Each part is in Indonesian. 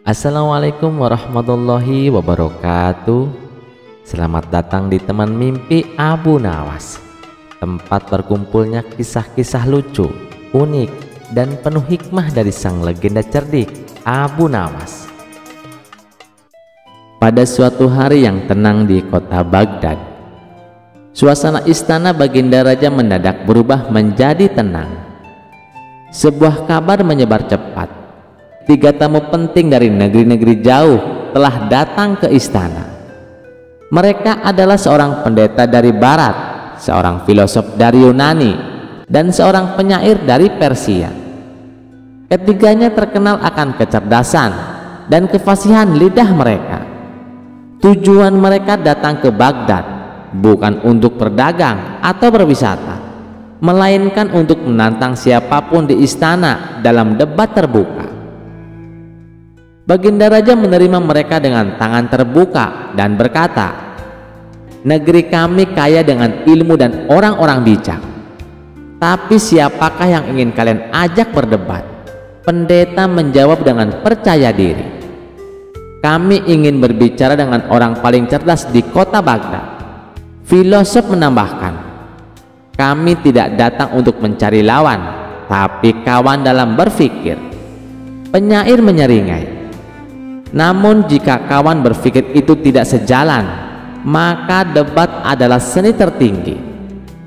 Assalamualaikum warahmatullahi wabarakatuh. Selamat datang di Teman Mimpi Abu Nawas, tempat berkumpulnya kisah-kisah lucu, unik, dan penuh hikmah dari sang legenda cerdik Abu Nawas. Pada suatu hari yang tenang di kota Baghdad, suasana istana Baginda Raja mendadak berubah menjadi tenang. Sebuah kabar menyebar cepat. 3 tamu penting dari negeri-negeri jauh telah datang ke istana. Mereka adalah seorang pendeta dari barat, seorang filosof dari Yunani, dan seorang penyair dari Persia. Ketiganya terkenal akan kecerdasan dan kefasihan lidah mereka. Tujuan mereka datang ke Baghdad bukan untuk berdagang atau berwisata, melainkan untuk menantang siapapun di istana dalam debat terbuka. Baginda Raja menerima mereka dengan tangan terbuka dan berkata, "Negeri kami kaya dengan ilmu dan orang-orang bijak. Tapi siapakah yang ingin kalian ajak berdebat?" Pendeta menjawab dengan percaya diri, "Kami ingin berbicara dengan orang paling cerdas di kota Baghdad." Filosof menambahkan, "Kami tidak datang untuk mencari lawan, tapi kawan dalam berpikir." Penyair menyeringai, "Namun jika kawan berpikir itu tidak sejalan, maka debat adalah seni tertinggi."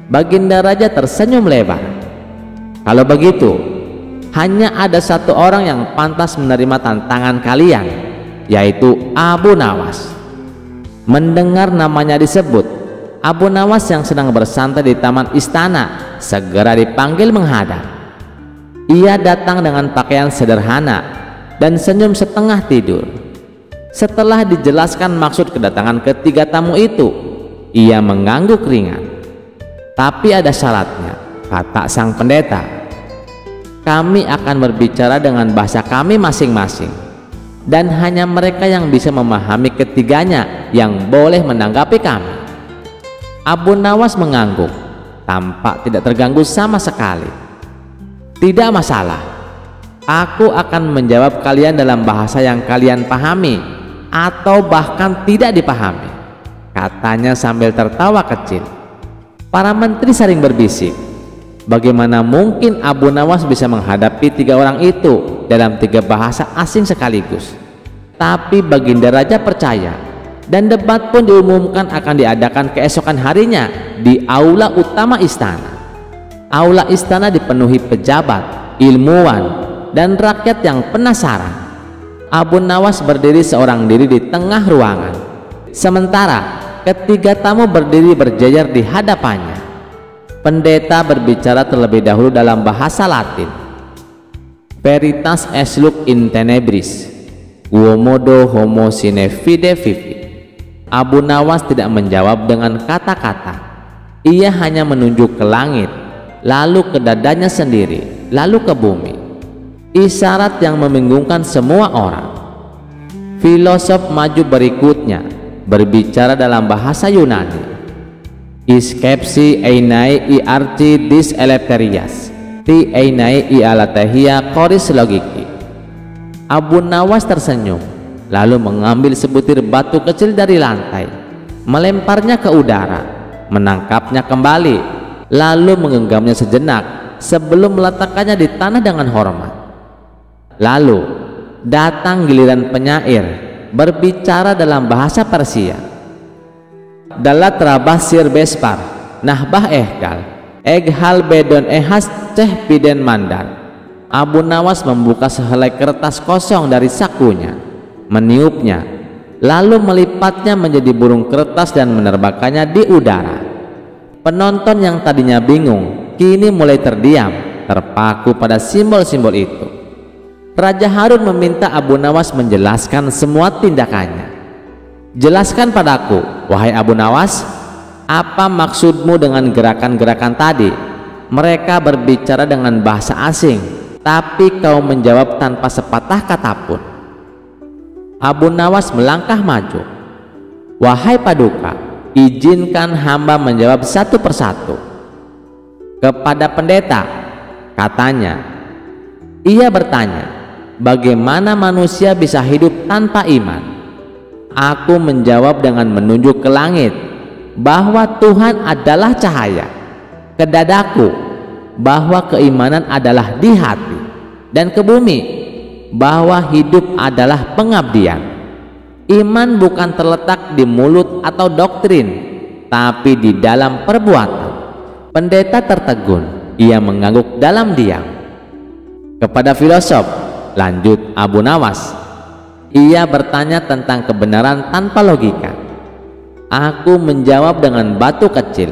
Baginda Raja tersenyum lebar. "Kalau begitu, hanya ada satu orang yang pantas menerima tantangan kalian, yaitu Abu Nawas." Mendengar namanya disebut, Abu Nawas yang sedang bersantai di taman istana segera dipanggil menghadap. Ia datang dengan pakaian sederhana dan senyum setengah tidur. Setelah dijelaskan maksud kedatangan ketiga tamu itu, ia mengangguk ringan. "Tapi ada syaratnya," kata sang pendeta. "Kami akan berbicara dengan bahasa kami masing-masing, dan hanya mereka yang bisa memahami ketiganya yang boleh menanggapi kami." Abu Nawas mengangguk, tampak tidak terganggu sama sekali. "Tidak masalah, aku akan menjawab kalian dalam bahasa yang kalian pahami atau bahkan tidak dipahami," katanya sambil tertawa kecil. Para menteri saling berbisik, bagaimana mungkin Abu Nawas bisa menghadapi 3 orang itu dalam 3 bahasa asing sekaligus. Tapi Baginda Raja percaya, dan debat pun diumumkan akan diadakan keesokan harinya di aula utama istana. Aula istana dipenuhi pejabat, ilmuwan, dan rakyat yang penasaran. Abu Nawas berdiri seorang diri di tengah ruangan, sementara ketiga tamu berdiri berjejer di hadapannya. Pendeta berbicara terlebih dahulu dalam bahasa Latin. "Veritas esluk in tenebris, quomodo homo sine fide vivit." Abu Nawas tidak menjawab dengan kata-kata. Ia hanya menunjuk ke langit, lalu ke dadanya sendiri, lalu ke bumi. Isyarat yang membingungkan semua orang. Filosof maju berikutnya berbicara dalam bahasa Yunani. "Iskepsi einai I arti dis eleftherias, ti einai I alatehia koris logiki." Abu Nawas tersenyum, lalu mengambil sebutir batu kecil dari lantai, melemparnya ke udara, menangkapnya kembali, lalu menggenggamnya sejenak sebelum meletakkannya di tanah dengan hormat. Lalu datang giliran penyair berbicara dalam bahasa Persia. "Dalat rabah sir bespar, nahbah ehgal, eghal bedon ehas ceh piden mandar." Abu Nawas membuka sehelai kertas kosong dari sakunya, meniupnya, lalu melipatnya menjadi burung kertas dan menerbangkannya di udara. Penonton yang tadinya bingung kini mulai terdiam, terpaku pada simbol-simbol itu. Raja Harun meminta Abu Nawas menjelaskan semua tindakannya. "Jelaskan padaku, wahai Abu Nawas, apa maksudmu dengan gerakan-gerakan tadi? Mereka berbicara dengan bahasa asing, tapi kau menjawab tanpa sepatah kata pun." Abu Nawas melangkah maju. "Wahai Paduka, izinkan hamba menjawab satu persatu." Kepada pendeta, katanya. Ia bertanya, bagaimana manusia bisa hidup tanpa iman? Aku menjawab dengan menunjuk ke langit bahwa Tuhan adalah cahaya, ke dadaku bahwa keimanan adalah di hati, dan ke bumi bahwa hidup adalah pengabdian. Iman bukan terletak di mulut atau doktrin, tapi di dalam perbuatan. Pendeta tertegun, ia mengangguk dalam diam. Kepada filosof, lanjut Abu Nawas, ia bertanya tentang kebenaran tanpa logika. Aku menjawab dengan batu kecil.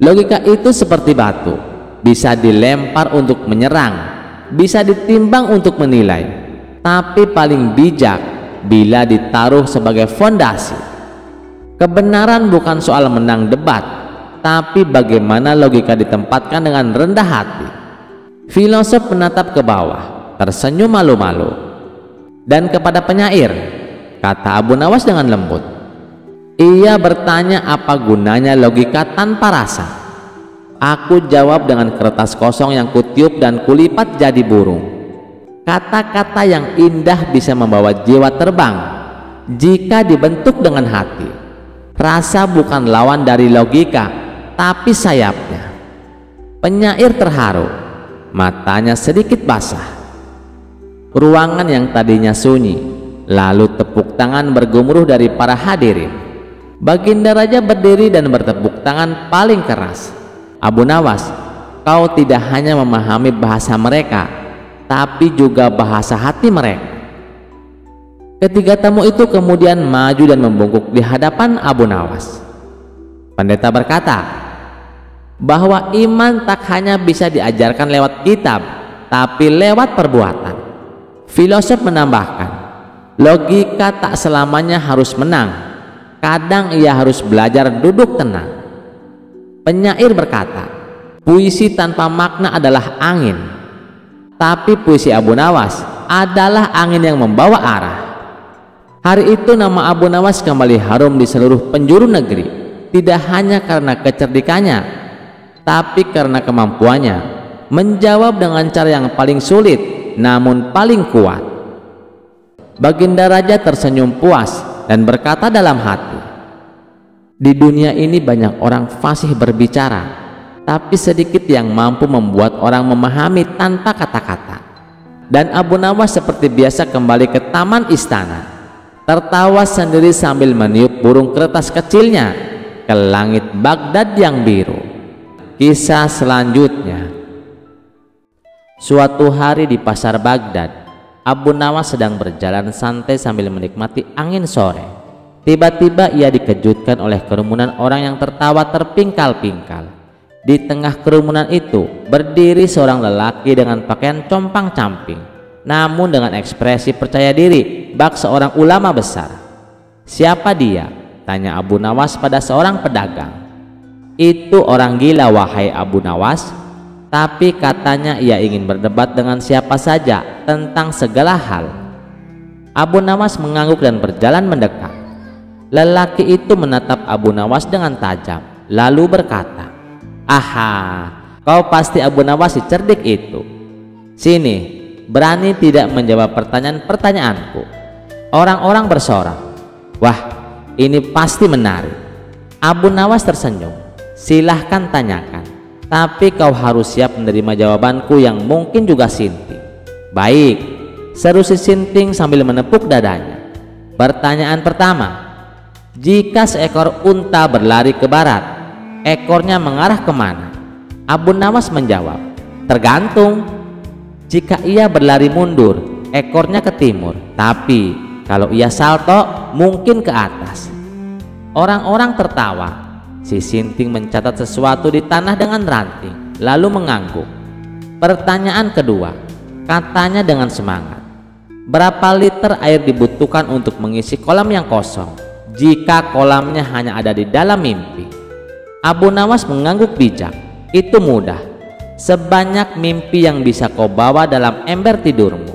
Logika itu seperti batu, bisa dilempar untuk menyerang, bisa ditimbang untuk menilai, tapi paling bijak bila ditaruh sebagai fondasi. Kebenaran bukan soal menang debat, tapi bagaimana logika ditempatkan dengan rendah hati. Filosof menatap ke bawah, tersenyum malu-malu. Dan kepada penyair, kata Abu Nawas dengan lembut, ia bertanya apa gunanya logika tanpa rasa. Aku jawab dengan kertas kosong yang kutiup dan kulipat jadi burung. Kata-kata yang indah bisa membawa jiwa terbang jika dibentuk dengan hati. Rasa bukan lawan dari logika, tapi sayapnya. Penyair terharu, matanya sedikit basah. Ruangan yang tadinya sunyi, lalu tepuk tangan bergemuruh dari para hadirin. Baginda Raja berdiri dan bertepuk tangan paling keras. Abu Nawas, kau tidak hanya memahami bahasa mereka, tapi juga bahasa hati mereka. Ketiga tamu itu kemudian maju dan membungkuk di hadapan Abu Nawas. Pendeta berkata bahwa iman tak hanya bisa diajarkan lewat kitab, tapi lewat perbuatan. Filosof menambahkan, logika tak selamanya harus menang, kadang ia harus belajar duduk tenang. Penyair berkata, puisi tanpa makna adalah angin, tapi puisi Abu Nawas adalah angin yang membawa arah. Hari itu nama Abu Nawas kembali harum di seluruh penjuru negeri, tidak hanya karena kecerdikannya, tapi karena kemampuannya menjawab dengan cara yang paling sulit namun paling kuat. Baginda Raja tersenyum puas dan berkata dalam hati, di dunia ini banyak orang fasih berbicara, tapi sedikit yang mampu membuat orang memahami tanpa kata-kata. Dan Abu Nawas seperti biasa kembali ke taman istana, tertawa sendiri sambil meniup burung kertas kecilnya ke langit Baghdad yang biru. Kisah selanjutnya. Suatu hari di pasar Baghdad, Abu Nawas sedang berjalan santai sambil menikmati angin sore. Tiba-tiba ia dikejutkan oleh kerumunan orang yang tertawa terpingkal-pingkal. Di tengah kerumunan itu berdiri seorang lelaki dengan pakaian compang-camping, namun dengan ekspresi percaya diri bak seorang ulama besar. Siapa dia? Tanya Abu Nawas pada seorang pedagang. Itu orang gila, wahai Abu Nawas. Tapi katanya ia ingin berdebat dengan siapa saja tentang segala hal. Abu Nawas mengangguk dan berjalan mendekat. Lelaki itu menatap Abu Nawas dengan tajam, lalu berkata, aha, kau pasti Abu Nawas si cerdik itu. Sini, berani tidak menjawab pertanyaan-pertanyaanku. Orang-orang bersorak, wah, ini pasti menarik. Abu Nawas tersenyum, silahkan tanyakan. Tapi kau harus siap menerima jawabanku yang mungkin juga sinting. Baik, seru si Sinting sambil menepuk dadanya. Pertanyaan pertama, jika seekor unta berlari ke barat, ekornya mengarah kemana? Abu Nawas menjawab, tergantung. Jika ia berlari mundur, ekornya ke timur, tapi kalau ia salto, mungkin ke atas. Orang-orang tertawa. Si Sinting mencatat sesuatu di tanah dengan ranting, lalu mengangguk. Pertanyaan kedua, katanya dengan semangat, berapa liter air dibutuhkan untuk mengisi kolam yang kosong jika kolamnya hanya ada di dalam mimpi? Abu Nawas mengangguk bijak. Itu mudah, sebanyak mimpi yang bisa kau bawa dalam ember tidurmu.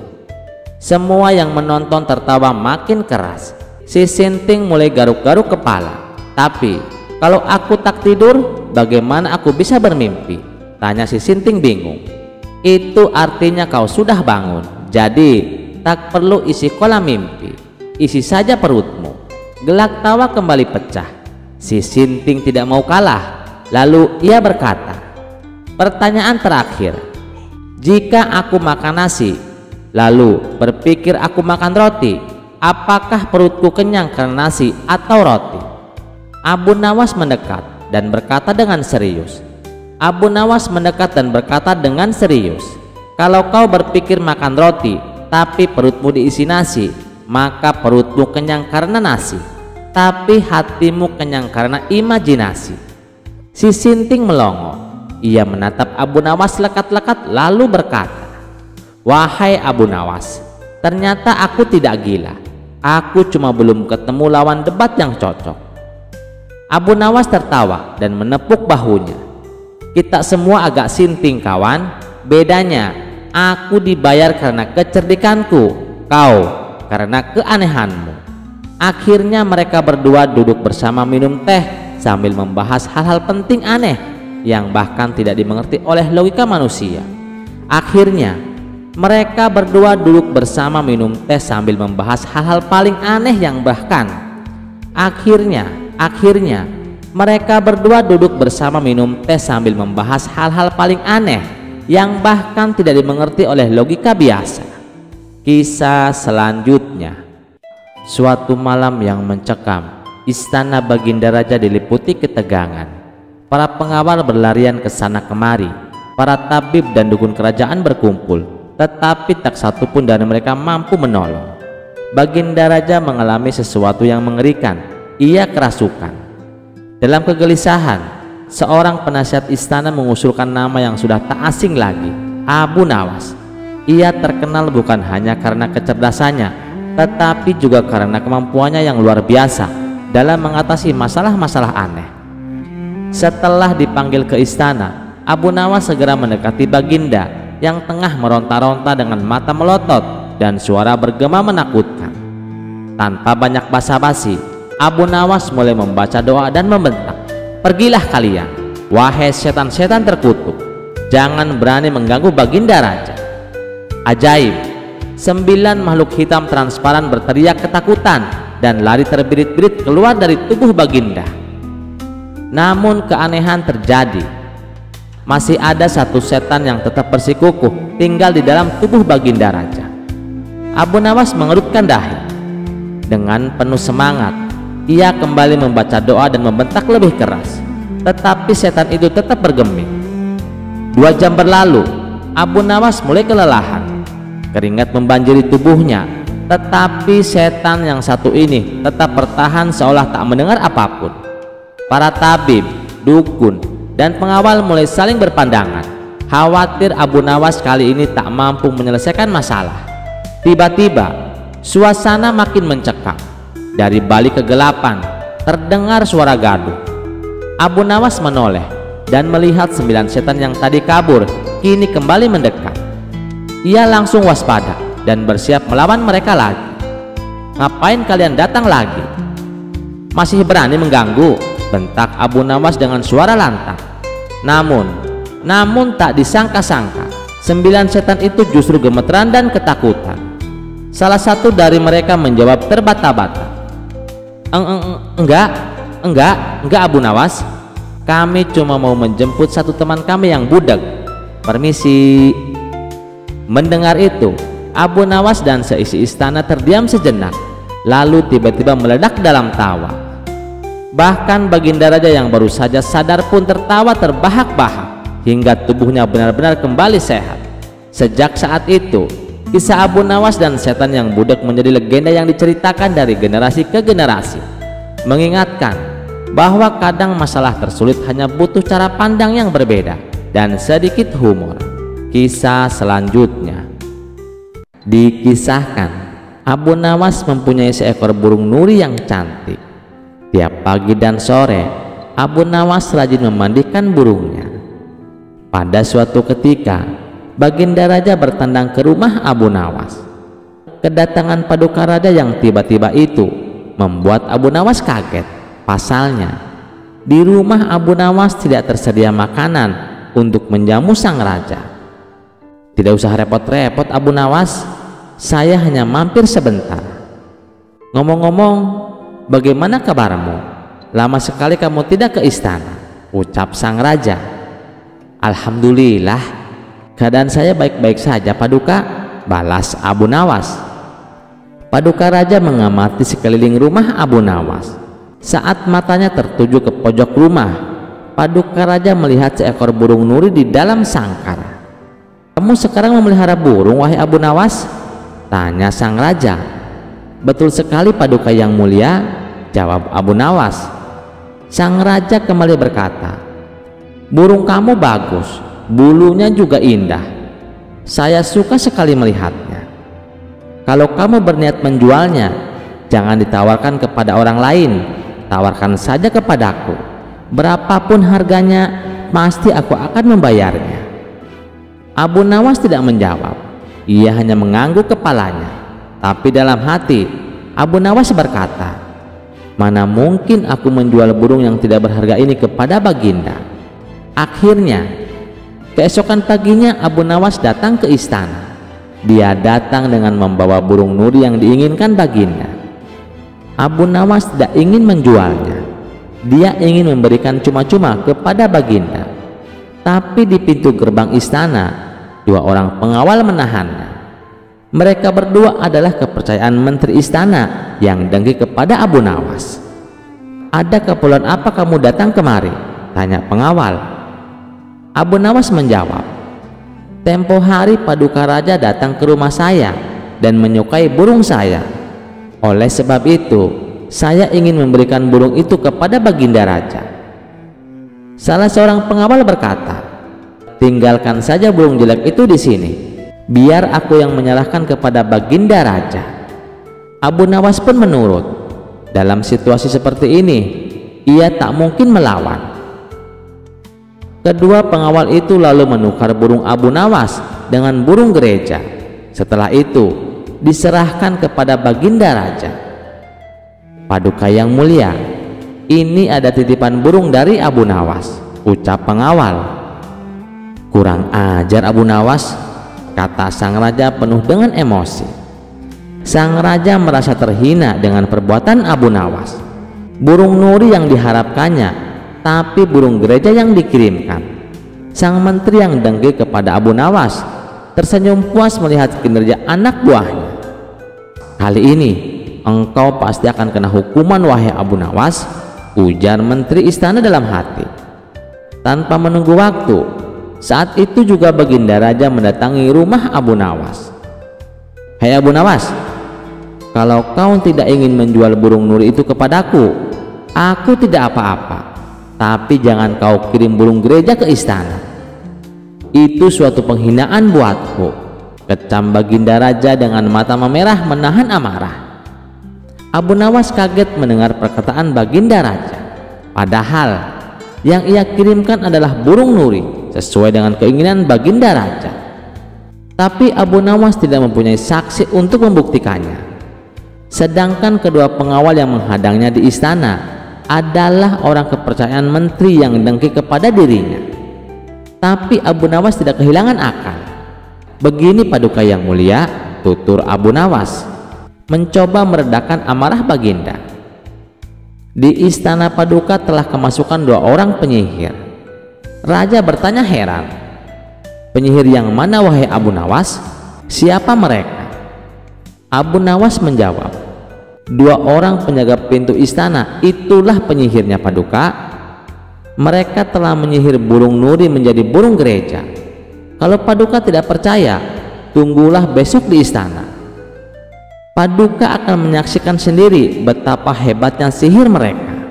Semua yang menonton tertawa makin keras. Si Sinting mulai garuk-garuk kepala. Tapi kalau aku tak tidur, bagaimana aku bisa bermimpi? Tanya si Sinting bingung. Itu artinya kau sudah bangun. Jadi tak perlu isi kolam mimpi, isi saja perutmu. Gelak tawa kembali pecah. Si Sinting tidak mau kalah. Lalu ia berkata, pertanyaan terakhir, jika aku makan nasi, lalu berpikir aku makan roti, apakah perutku kenyang karena nasi atau roti? Abu Nawas mendekat dan berkata dengan serius. Abu Nawas mendekat dan berkata dengan serius, kalau kau berpikir makan roti, tapi perutmu diisi nasi, maka perutmu kenyang karena nasi, tapi hatimu kenyang karena imajinasi. Si Sinting melongo. Ia menatap Abu Nawas lekat-lekat lalu berkata, wahai Abu Nawas, ternyata aku tidak gila. Aku cuma belum ketemu lawan debat yang cocok. Abu Nawas tertawa dan menepuk bahunya. Kita semua agak sinting kawan. Bedanya aku dibayar karena kecerdikanku, kau karena keanehanmu. Akhirnya mereka berdua duduk bersama minum teh sambil membahas hal-hal penting aneh yang bahkan tidak dimengerti oleh logika manusia. Akhirnya mereka berdua duduk bersama minum teh sambil membahas hal-hal paling aneh yang bahkan Akhirnya mereka berdua duduk bersama minum teh sambil membahas hal-hal paling aneh yang bahkan tidak dimengerti oleh logika biasa. Kisah selanjutnya. Suatu malam yang mencekam, istana Baginda Raja diliputi ketegangan. Para pengawal berlarian ke sana kemari. Para tabib dan dukun kerajaan berkumpul, tetapi tak satu pun dari mereka mampu menolong. Baginda Raja mengalami sesuatu yang mengerikan. Ia kerasukan. Dalam kegelisahan, seorang penasihat istana mengusulkan nama yang sudah tak asing lagi, Abu Nawas. Ia terkenal bukan hanya karena kecerdasannya, tetapi juga karena kemampuannya yang luar biasa dalam mengatasi masalah-masalah aneh. Setelah dipanggil ke istana, Abu Nawas segera mendekati Baginda yang tengah meronta-ronta dengan mata melotot dan suara bergema menakutkan. Tanpa banyak basa-basi, Abu Nawas mulai membaca doa dan membentak, pergilah kalian, wahai setan-setan terkutuk, jangan berani mengganggu Baginda Raja. Ajaib, 9 makhluk hitam transparan berteriak ketakutan dan lari terbirit-birit keluar dari tubuh Baginda. Namun keanehan terjadi. Masih ada satu setan yang tetap bersikukuh tinggal di dalam tubuh Baginda Raja. Abu Nawas mengerutkan dahi. Dengan penuh semangat, ia kembali membaca doa dan membentak lebih keras, tetapi setan itu tetap bergeming. 2 jam berlalu, Abu Nawas mulai kelelahan. Keringat membanjiri tubuhnya, tetapi setan yang satu ini tetap bertahan seolah tak mendengar apapun. Para tabib, dukun, dan pengawal mulai saling berpandangan, khawatir Abu Nawas kali ini tak mampu menyelesaikan masalah. Tiba-tiba, suasana makin mencekam. Dari balik kegelapan terdengar suara gaduh. Abu Nawas menoleh dan melihat 9 setan yang tadi kabur kini kembali mendekat. Ia langsung waspada dan bersiap melawan mereka lagi. Ngapain kalian datang lagi? Masih berani mengganggu? Bentak Abu Nawas dengan suara lantang. Namun tak disangka-sangka 9 setan itu justru gemeteran dan ketakutan. Salah satu dari mereka menjawab terbata-bata, Enggak Abu Nawas, kami cuma mau menjemput satu teman kami yang budak. Permisi. Mendengar itu, Abu Nawas dan seisi istana terdiam sejenak, lalu tiba-tiba meledak dalam tawa. Bahkan Baginda Raja yang baru saja sadar pun tertawa terbahak-bahak hingga tubuhnya benar-benar kembali sehat. Sejak saat itu, kisah Abu Nawas dan setan yang budak menjadi legenda yang diceritakan dari generasi ke generasi, mengingatkan bahwa kadang masalah tersulit hanya butuh cara pandang yang berbeda dan sedikit humor. Kisah selanjutnya. Dikisahkan, Abu Nawas mempunyai seekor burung nuri yang cantik. Tiap pagi dan sore, Abu Nawas rajin memandikan burungnya. Pada suatu ketika, Baginda Raja bertandang ke rumah Abu Nawas. Kedatangan Paduka Raja yang tiba-tiba itu membuat Abu Nawas kaget. Pasalnya, di rumah Abu Nawas tidak tersedia makanan untuk menjamu sang raja. Tidak usah repot-repot Abu Nawas, saya hanya mampir sebentar. Ngomong-ngomong, bagaimana kabarmu? Lama sekali kamu tidak ke istana, ucap sang raja. Alhamdulillah, keadaan saya baik-baik saja Paduka, balas Abu Nawas. Paduka raja mengamati sekeliling rumah Abu Nawas. Saat matanya tertuju ke pojok rumah, Paduka raja melihat seekor burung nuri di dalam sangkar. Kamu sekarang memelihara burung, wahai Abu Nawas? Tanya sang raja. Betul sekali Paduka yang mulia, jawab Abu Nawas. Sang raja kembali berkata, burung kamu bagus, bulunya juga indah. Saya suka sekali melihatnya. Kalau kamu berniat menjualnya, jangan ditawarkan kepada orang lain, tawarkan saja kepadaku. Berapapun harganya, pasti aku akan membayarnya. Abu Nawas tidak menjawab, ia hanya mengangguk kepalanya. Tapi dalam hati, Abu Nawas berkata, mana mungkin aku menjual burung yang tidak berharga ini kepada Baginda. Akhirnya, keesokan paginya Abu Nawas datang ke istana. Dia datang dengan membawa burung nuri yang diinginkan Baginda. Abu Nawas tidak ingin menjualnya. Dia ingin memberikan cuma-cuma kepada Baginda. Tapi di pintu gerbang istana, dua orang pengawal menahannya. Mereka berdua adalah kepercayaan menteri istana yang dengki kepada Abu Nawas. Ada keperluan apa kamu datang kemari? Tanya pengawal. Abu Nawas menjawab, tempo hari Paduka raja datang ke rumah saya dan menyukai burung saya. Oleh sebab itu, saya ingin memberikan burung itu kepada Baginda raja. Salah seorang pengawal berkata, tinggalkan saja burung jelek itu di sini. Biar aku yang menyerahkan kepada Baginda raja. Abu Nawas pun menurut. Dalam situasi seperti ini, ia tak mungkin melawan. Kedua pengawal itu lalu menukar burung Abu Nawas dengan burung gereja. Setelah itu, diserahkan kepada Baginda raja. Paduka yang mulia, ini ada titipan burung dari Abu Nawas, ucap pengawal. Kurang ajar Abu Nawas, kata sang raja penuh dengan emosi. Sang raja merasa terhina dengan perbuatan Abu Nawas. Burung nuri yang diharapkannya, tapi burung gereja yang dikirimkan. Sang menteri yang dengki kepada Abu Nawas tersenyum puas melihat kinerja anak buahnya. Kali ini engkau pasti akan kena hukuman, wahai Abu Nawas, ujar menteri istana dalam hati. Tanpa menunggu waktu, saat itu juga Baginda raja mendatangi rumah Abu Nawas. Hai Abu Nawas, kalau kau tidak ingin menjual burung nuri itu kepadaku, aku tidak apa-apa. Tapi jangan kau kirim burung gereja ke istana. Itu suatu penghinaan buatku, kecam Baginda raja dengan mata memerah menahan amarah. Abu Nawas kaget mendengar perkataan Baginda raja. Padahal yang ia kirimkan adalah burung nuri sesuai dengan keinginan Baginda raja. Tapi Abu Nawas tidak mempunyai saksi untuk membuktikannya. Sedangkan kedua pengawal yang menghadangnya di istana adalah orang kepercayaan menteri yang dengki kepada dirinya. Tapi Abu Nawas tidak kehilangan akal. Begini Paduka yang mulia, tutur Abu Nawas, mencoba meredakan amarah Baginda. Di istana Paduka telah kemasukan dua orang penyihir. Raja bertanya heran, penyihir yang mana wahai Abu Nawas? Siapa mereka? Abu Nawas menjawab, dua orang penjaga pintu istana, itulah penyihirnya Paduka. Mereka telah menyihir burung nuri menjadi burung gereja. Kalau Paduka tidak percaya, tunggulah besok di istana. Paduka akan menyaksikan sendiri betapa hebatnya sihir mereka.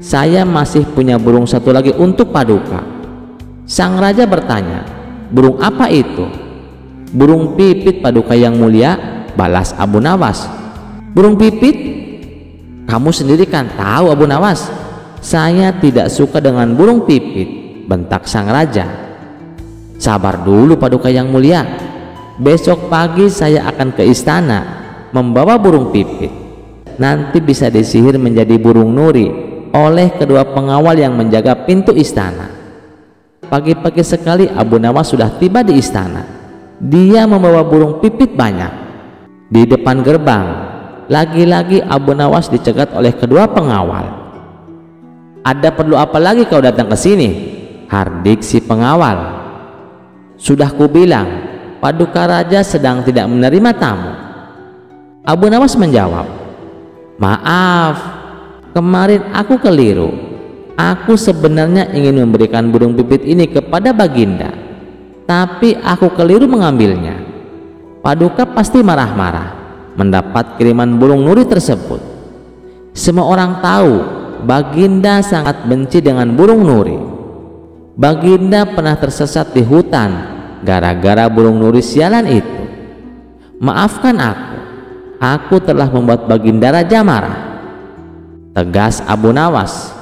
Saya masih punya burung satu lagi untuk Paduka. Sang raja bertanya, burung apa itu? Burung pipit Paduka yang mulia, balas Abu Nawas. Burung pipit? Kamu sendiri kan tahu Abu Nawas, saya tidak suka dengan burung pipit, bentak sang raja. Sabar dulu Paduka yang mulia, besok pagi saya akan ke istana membawa burung pipit. Nanti bisa disihir menjadi burung nuri oleh kedua pengawal yang menjaga pintu istana. Pagi-pagi sekali Abu Nawas sudah tiba di istana. Dia membawa burung pipit banyak. Di depan gerbang, lagi-lagi Abu Nawas dicegat oleh kedua pengawal. "Ada perlu apa lagi kau datang ke sini?" hardik si pengawal. "Sudah kubilang, Paduka Raja sedang tidak menerima tamu." Abu Nawas menjawab, "Maaf, kemarin aku keliru. Aku sebenarnya ingin memberikan burung pipit ini kepada Baginda, tapi aku keliru mengambilnya. Paduka pasti marah-marah mendapat kiriman burung nuri tersebut. Semua orang tahu Baginda sangat benci dengan burung nuri. Baginda pernah tersesat di hutan gara-gara burung nuri sialan itu. Maafkan aku telah membuat Baginda Raja marah." Tegas Abu Nawas.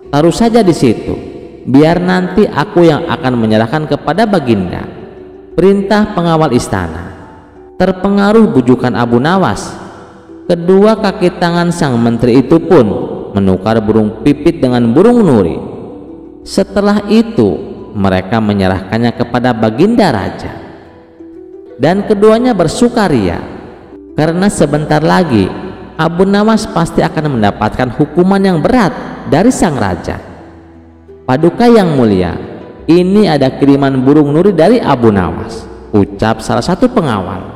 "Taruh saja di situ, biar nanti aku yang akan menyerahkan kepada Baginda." Perintah pengawal istana. Terpengaruh bujukan Abu Nawas, kedua kaki tangan sang menteri itu pun menukar burung pipit dengan burung nuri. Setelah itu mereka menyerahkannya kepada Baginda Raja, dan keduanya bersukaria karena sebentar lagi Abu Nawas pasti akan mendapatkan hukuman yang berat dari sang raja. "Paduka yang mulia, ini ada kiriman burung nuri dari Abu Nawas," ucap salah satu pengawal.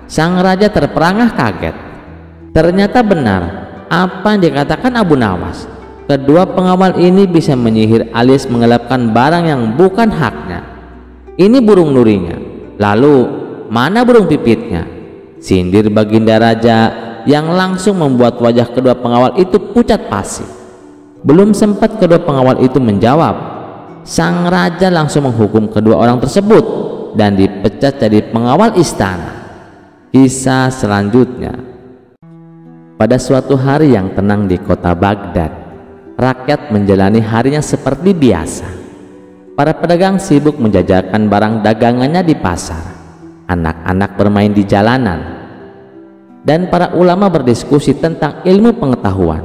Sang raja terperangah kaget. Ternyata benar apa yang dikatakan Abu Nawas. Kedua pengawal ini bisa menyihir alias menggelapkan barang yang bukan haknya. "Ini burung nurinya, lalu mana burung pipitnya?" sindir Baginda Raja yang langsung membuat wajah kedua pengawal itu pucat pasi. Belum sempat kedua pengawal itu menjawab, sang raja langsung menghukum kedua orang tersebut dan dipecat jadi pengawal istana. Kisah selanjutnya. Pada suatu hari yang tenang di kota Baghdad, rakyat menjalani harinya seperti biasa. Para pedagang sibuk menjajakan barang dagangannya di pasar, anak-anak bermain di jalanan, dan para ulama berdiskusi tentang ilmu pengetahuan.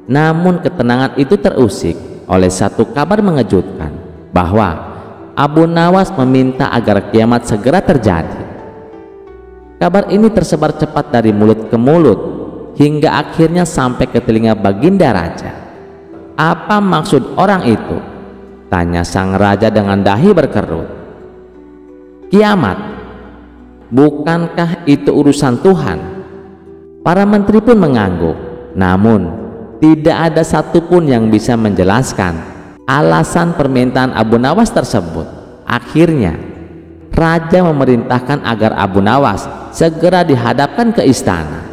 Namun ketenangan itu terusik oleh satu kabar mengejutkan bahwa Abu Nawas meminta agar kiamat segera terjadi. Kabar ini tersebar cepat dari mulut ke mulut hingga akhirnya sampai ke telinga Baginda Raja. "Apa maksud orang itu?" tanya sang raja dengan dahi berkerut. "Kiamat. Bukankah itu urusan Tuhan?" Para menteri pun mengangguk, namun tidak ada satupun yang bisa menjelaskan alasan permintaan Abu Nawas tersebut. Akhirnya raja memerintahkan agar Abu Nawas segera dihadapkan ke istana.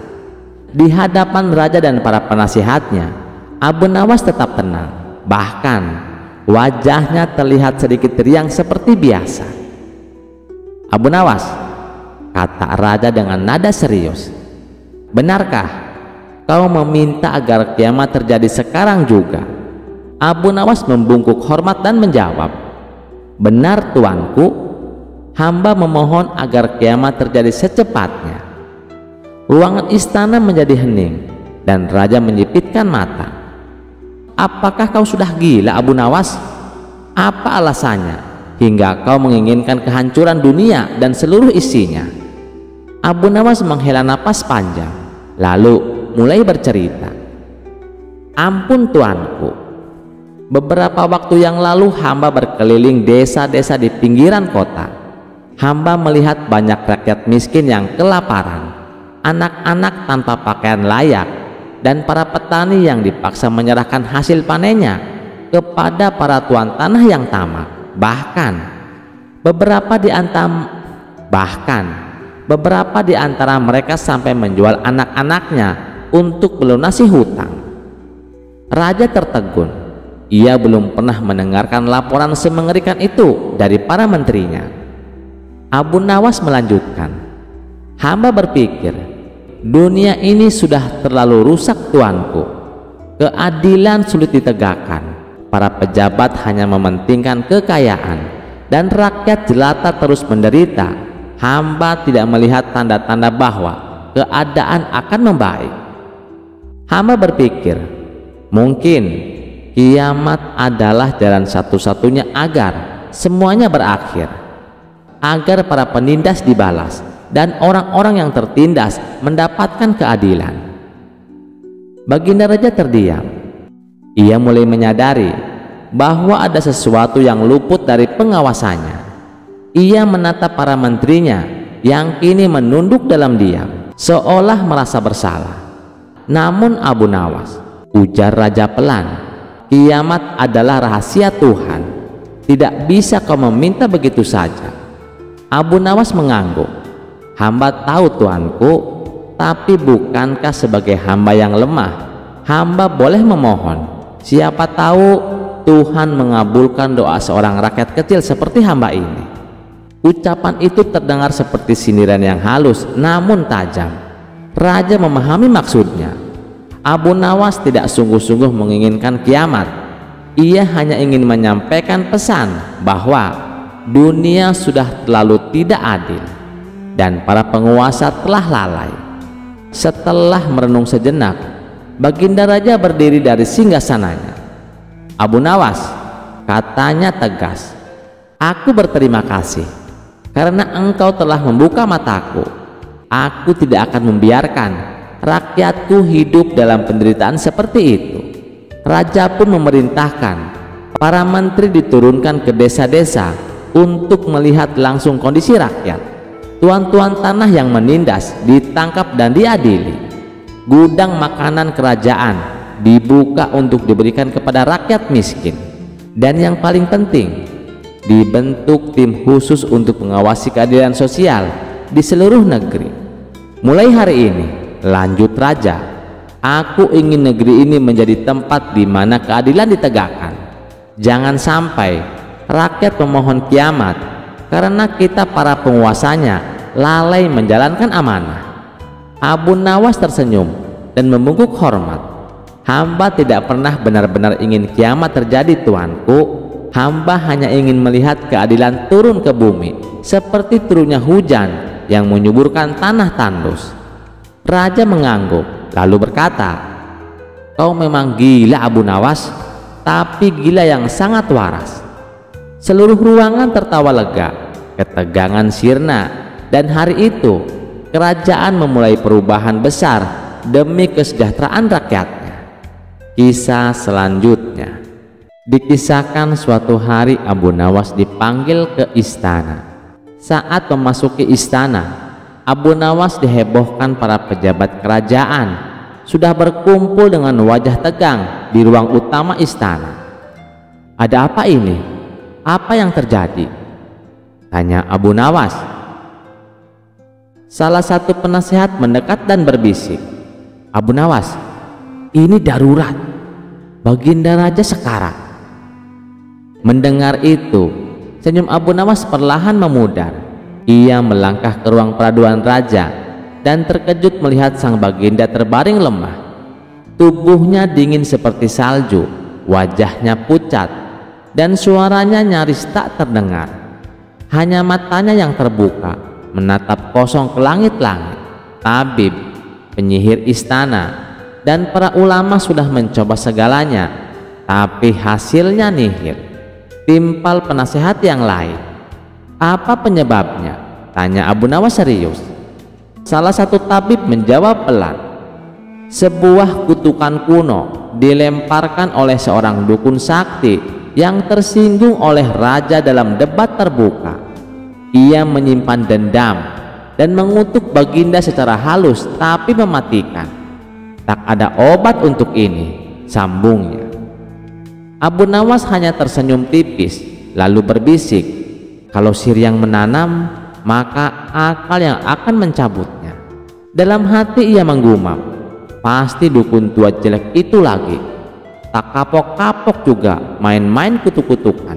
Di hadapan raja dan para penasihatnya, Abu Nawas tetap tenang, bahkan wajahnya terlihat sedikit riang seperti biasa. "Abu Nawas," kata raja dengan nada serius, "benarkah kau meminta agar kiamat terjadi sekarang juga?" Abu Nawas membungkuk hormat dan menjawab, "Benar tuanku, hamba memohon agar kiamat terjadi secepatnya." Ruangan istana menjadi hening dan raja menyipitkan mata. "Apakah kau sudah gila, Abu Nawas? Apa alasannya hingga kau menginginkan kehancuran dunia dan seluruh isinya?" Abu Nawas menghela napas panjang lalu mulai bercerita. "Ampun tuanku, beberapa waktu yang lalu hamba berkeliling desa-desa di pinggiran kota. Hamba melihat banyak rakyat miskin yang kelaparan, anak-anak tanpa pakaian layak, dan para petani yang dipaksa menyerahkan hasil panennya kepada para tuan tanah yang tamak. Bahkan beberapa di antara mereka sampai menjual anak-anaknya untuk melunasi hutang." Raja tertegun. Ia belum pernah mendengarkan laporan semengerikan itu dari para menterinya. Abu Nawas melanjutkan, "Hamba berpikir dunia ini sudah terlalu rusak tuanku. Keadilan sulit ditegakkan. Para pejabat hanya mementingkan kekayaan dan rakyat jelata terus menderita. Hamba tidak melihat tanda-tanda bahwa keadaan akan membaik. Hamba berpikir mungkin kiamat adalah jalan satu-satunya agar semuanya berakhir. agar para penindas dibalas dan orang-orang yang tertindas mendapatkan keadilan. Baginda Raja terdiam. Ia mulai menyadari bahwa ada sesuatu yang luput dari pengawasannya. Ia menatap para menterinya yang kini menunduk dalam diam, seolah merasa bersalah. Namun Abu Nawas, ujar raja pelan, kiamat adalah rahasia Tuhan. Tidak bisa kau meminta begitu saja. Abu Nawas mengangguk. Hamba tahu tuanku, tapi bukankah sebagai hamba yang lemah, hamba boleh memohon? Siapa tahu Tuhan mengabulkan doa seorang rakyat kecil seperti hamba ini. Ucapan itu terdengar seperti sindiran yang halus namun tajam. Raja memahami maksudnya. Abu Nawas tidak sungguh-sungguh menginginkan kiamat. Ia hanya ingin menyampaikan pesan bahwa dunia sudah terlalu tidak adil dan para penguasa telah lalai. Setelah merenung sejenak, Baginda Raja berdiri dari singgasananya. Abu Nawas, katanya tegas, aku berterima kasih karena engkau telah membuka mataku. Aku tidak akan membiarkan rakyatku hidup dalam penderitaan seperti itu. Raja pun memerintahkan para menteri diturunkan ke desa-desa untuk melihat langsung kondisi rakyat. Tuan-tuan tanah yang menindas ditangkap dan diadili. Gudang makanan kerajaan dibuka untuk diberikan kepada rakyat miskin. Dan yang paling penting, dibentuk tim khusus untuk mengawasi keadilan sosial di seluruh negeri. Mulai hari ini, lanjut raja, aku ingin negeri ini menjadi tempat di mana keadilan ditegakkan. Jangan sampai rakyat memohon kiamat karena kita para penguasanya lalai menjalankan amanah. Abu Nawas tersenyum dan membungkuk hormat. Hamba tidak pernah benar-benar ingin kiamat terjadi, tuanku. Hamba hanya ingin melihat keadilan turun ke bumi seperti turunnya hujan yang menyuburkan tanah tandus. Raja mengangguk lalu berkata, kau memang gila Abu Nawas, tapi gila yang sangat waras. Seluruh ruangan tertawa lega, ketegangan sirna, dan hari itu kerajaan memulai perubahan besar demi kesejahteraan rakyatnya. Kisah selanjutnya dikisahkan suatu hari Abu Nawas dipanggil ke istana. Saat memasuki istana, Abu Nawas dihebohkan para pejabat kerajaan sudah berkumpul dengan wajah tegang di ruang utama istana. Ada apa ini? Apa yang terjadi? Tanya Abu Nawas. Salah satu penasehat mendekat dan berbisik, Abu Nawas, ini darurat. Baginda Raja sekarat. Mendengar itu, senyum Abu Nawas perlahan memudar. Ia melangkah ke ruang peraduan raja dan terkejut melihat sang baginda terbaring lemah. Tubuhnya dingin seperti salju, wajahnya pucat, dan suaranya nyaris tak terdengar. Hanya matanya yang terbuka, menatap kosong ke langit-langit. Tabib, penyihir istana, dan para ulama sudah mencoba segalanya, tapi hasilnya nihil. Timpal penasehat yang lain. Apa penyebabnya? Tanya Abu Nawas serius. Salah satu tabib menjawab pelan. Sebuah kutukan kuno dilemparkan oleh seorang dukun sakti yang tersinggung oleh raja dalam debat terbuka. Ia menyimpan dendam dan mengutuk baginda secara halus tapi mematikan. Tak ada obat untuk ini, sambungnya. Abu Nawas hanya tersenyum tipis lalu berbisik, kalau sihir yang menanam, maka akal yang akan mencabutnya. Dalam hati ia menggumam, pasti dukun tua jelek itu lagi. Tak kapok-kapok juga main-main kutuk-kutukan.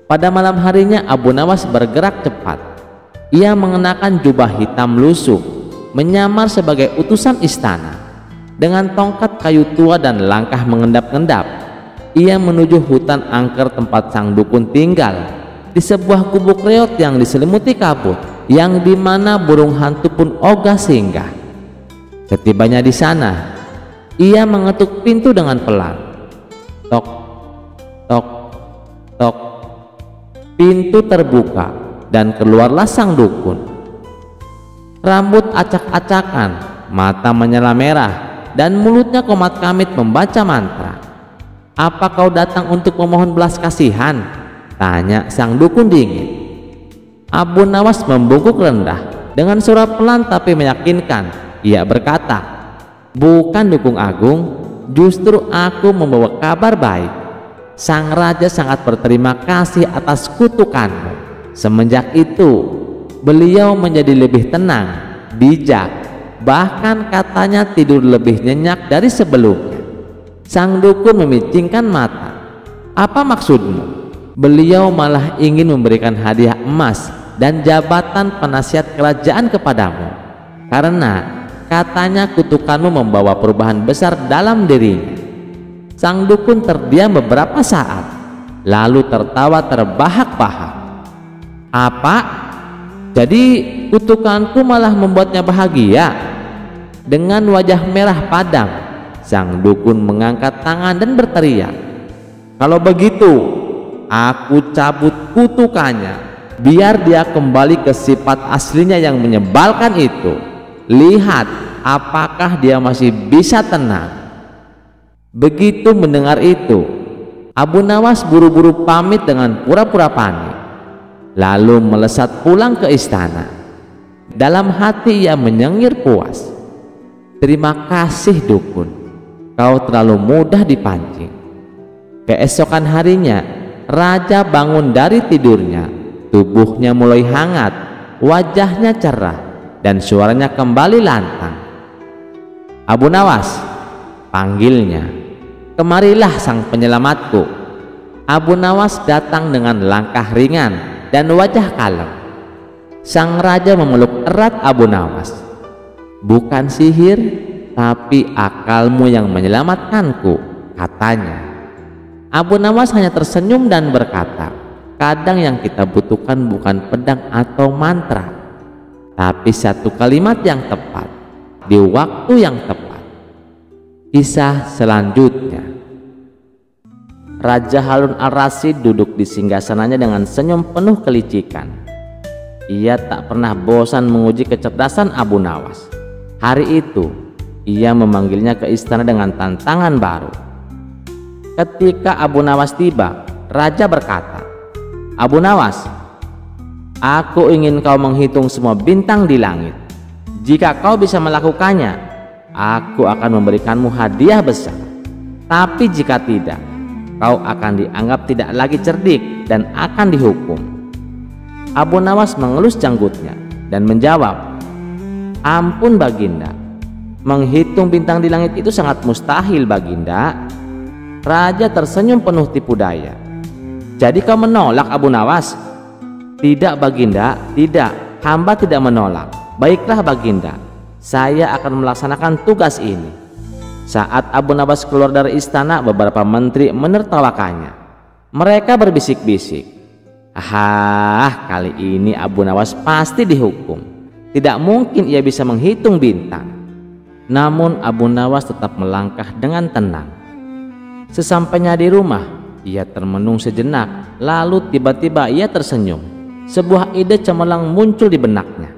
Pada malam harinya Abu Nawas bergerak cepat. Ia mengenakan jubah hitam lusuh, menyamar sebagai utusan istana. Dengan tongkat kayu tua dan langkah mengendap-endap, ia menuju hutan angker tempat sang dukun tinggal, di sebuah gubuk reot yang diselimuti kabut, yang dimana burung hantu pun ogah singgah. Ketibanya di sana, ia mengetuk pintu dengan pelan. Tok, tok, tok. Pintu terbuka. dan keluarlah sang dukun. Rambut acak-acakan, mata menyala merah, dan mulutnya komat-kamit membaca mantra. "Apa kau datang untuk memohon belas kasihan?" tanya sang dukun dingin. Abu Nawas membungkuk rendah dengan suara pelan tapi meyakinkan. Ia berkata, "Bukan Dukun Agung, justru aku membawa kabar baik. Sang raja sangat berterima kasih atas kutukanmu. Semenjak itu, beliau menjadi lebih tenang, bijak, bahkan katanya tidur lebih nyenyak dari sebelumnya." Sang dukun memicingkan mata. "Apa maksudmu?" "Beliau malah ingin memberikan hadiah emas dan jabatan penasihat kerajaan kepadamu, karena katanya kutukanmu membawa perubahan besar dalam dirinya." Sang dukun terdiam beberapa saat, lalu tertawa terbahak-bahak. "Apa? Jadi kutukanku malah membuatnya bahagia?" Dengan wajah merah padam, sang dukun mengangkat tangan dan berteriak, "Kalau begitu, aku cabut kutukannya, biar dia kembali ke sifat aslinya yang menyebalkan itu. Lihat apakah dia masih bisa tenang." Begitu mendengar itu, Abu Nawas buru-buru pamit dengan pura-pura panik, lalu melesat pulang ke istana. Dalam hati ia menyengir puas. "Terima kasih dukun, kau terlalu mudah dipancing." Keesokan harinya, raja bangun dari tidurnya. Tubuhnya mulai hangat, wajahnya cerah, dan suaranya kembali lantang. "Abu Nawas," panggilnya, "kemarilah sang penyelamatku." Abu Nawas datang dengan langkah ringan dan wajah kalem. Sang raja memeluk erat Abu Nawas. "Bukan sihir, tapi akalmu yang menyelamatkanku," katanya. Abu Nawas hanya tersenyum dan berkata, "Kadang yang kita butuhkan bukan pedang atau mantra, tapi satu kalimat yang tepat di waktu yang tepat." Kisah selanjutnya. Raja Harun al-Rasyid duduk di singgasananya dengan senyum penuh kelicikan. Ia tak pernah bosan menguji kecerdasan Abu Nawas. Hari itu, ia memanggilnya ke istana dengan tantangan baru. Ketika Abu Nawas tiba, raja berkata, "Abu Nawas, aku ingin kau menghitung semua bintang di langit. Jika kau bisa melakukannya, aku akan memberikanmu hadiah besar. Tapi jika tidak, kau akan dianggap tidak lagi cerdik dan akan dihukum." Abu Nawas mengelus janggutnya dan menjawab, "Ampun Baginda, menghitung bintang di langit itu sangat mustahil Baginda." Raja tersenyum penuh tipu daya. "Jadi kau menolak Abu Nawas?" "Tidak Baginda, tidak, hamba tidak menolak." "Baiklah Baginda, saya akan melaksanakan tugas ini." Saat Abu Nawas keluar dari istana, beberapa menteri menertawakannya. Mereka berbisik-bisik, kali ini Abu Nawas pasti dihukum. Tidak mungkin ia bisa menghitung bintang." Namun Abu Nawas tetap melangkah dengan tenang. Sesampainya di rumah, ia termenung sejenak, lalu tiba-tiba ia tersenyum. Sebuah ide cemerlang muncul di benaknya.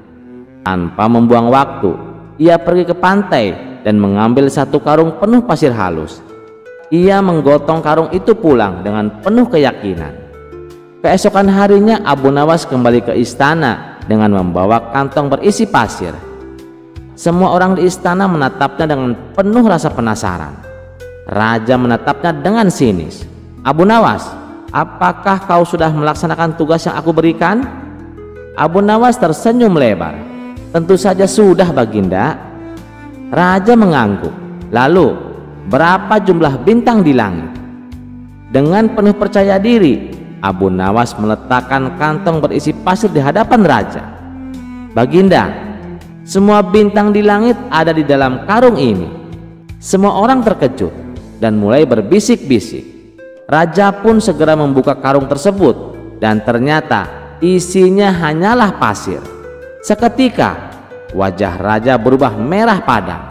Tanpa membuang waktu, ia pergi ke pantai dan mengambil satu karung penuh pasir halus. Ia menggotong karung itu pulang dengan penuh keyakinan. Keesokan harinya Abu Nawas kembali ke istana dengan membawa kantong berisi pasir. Semua orang di istana menatapnya dengan penuh rasa penasaran. Raja menatapnya dengan sinis. "Abu Nawas, apakah kau sudah melaksanakan tugas yang aku berikan?" Abu Nawas tersenyum lebar. "Tentu saja sudah Baginda." Raja mengangguk. "Lalu, berapa jumlah bintang di langit?" Dengan penuh percaya diri, Abu Nawas meletakkan kantong berisi pasir di hadapan raja. "Baginda, semua bintang di langit ada di dalam karung ini." Semua orang terkejut dan mulai berbisik-bisik. Raja pun segera membuka karung tersebut dan ternyata isinya hanyalah pasir. Seketika wajah raja berubah merah padam.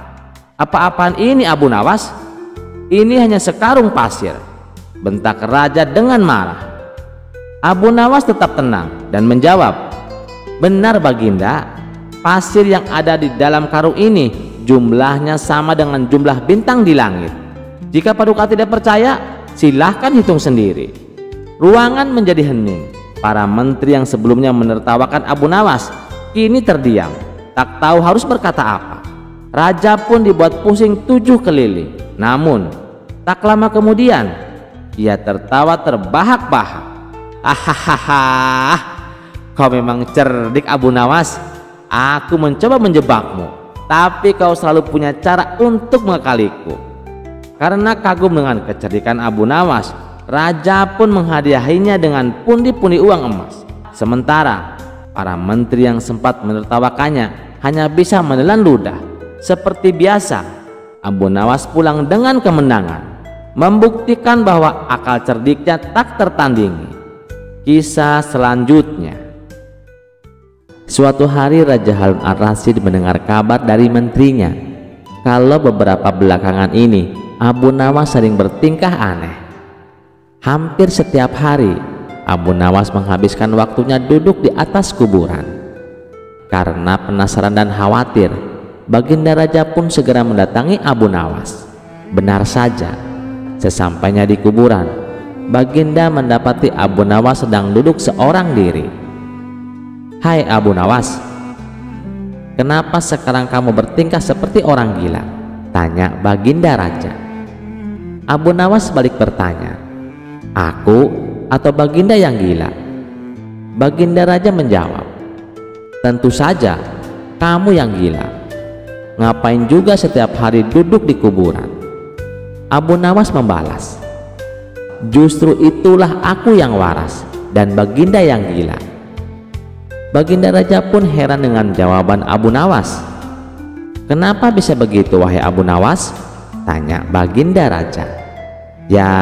"Apa-apaan ini Abu Nawas? Ini hanya sekarung pasir," bentak raja dengan marah. Abu Nawas tetap tenang dan menjawab, Benar Baginda, pasir yang ada di dalam karung ini jumlahnya sama dengan jumlah bintang di langit. Jika Paduka tidak percaya, silahkan hitung sendiri. Ruangan menjadi hening. Para menteri yang sebelumnya menertawakan Abu Nawas kini terdiam, tak tahu harus berkata apa. Raja pun dibuat pusing 7 keliling. Namun tak lama kemudian ia tertawa terbahak-bahak. Hahaha, kau memang cerdik Abu Nawas. Aku mencoba menjebakmu, tapi kau selalu punya cara untuk mengakaliku. Karena kagum dengan kecerdikan Abu Nawas, raja pun menghadiahinya dengan pundi-pundi uang emas. Sementara para menteri yang sempat menertawakannya hanya bisa menelan ludah. Seperti biasa, Abu Nawas pulang dengan kemenangan, membuktikan bahwa akal cerdiknya tak tertandingi. Kisah selanjutnya. Suatu hari Raja Harun Ar-Rasyid mendengar kabar dari menterinya kalau beberapa belakangan ini Abu Nawas sering bertingkah aneh. Hampir setiap hari Abu Nawas menghabiskan waktunya duduk di atas kuburan. Karena penasaran dan khawatir, Baginda Raja pun segera mendatangi Abu Nawas. Benar saja, sesampainya di kuburan, Baginda mendapati Abu Nawas sedang duduk seorang diri. "Hai Abu Nawas, kenapa sekarang kamu bertingkah seperti orang gila?" tanya Baginda Raja. Abu Nawas balik bertanya, "Aku atau Baginda yang gila?" Baginda Raja menjawab, "Tentu saja kamu yang gila. Ngapain juga setiap hari duduk di kuburan?" Abu Nawas membalas, "Justru itulah aku yang waras dan Baginda yang gila." Baginda Raja pun heran dengan jawaban Abu Nawas. "Kenapa bisa begitu wahai Abu Nawas?" tanya Baginda Raja. "Ya,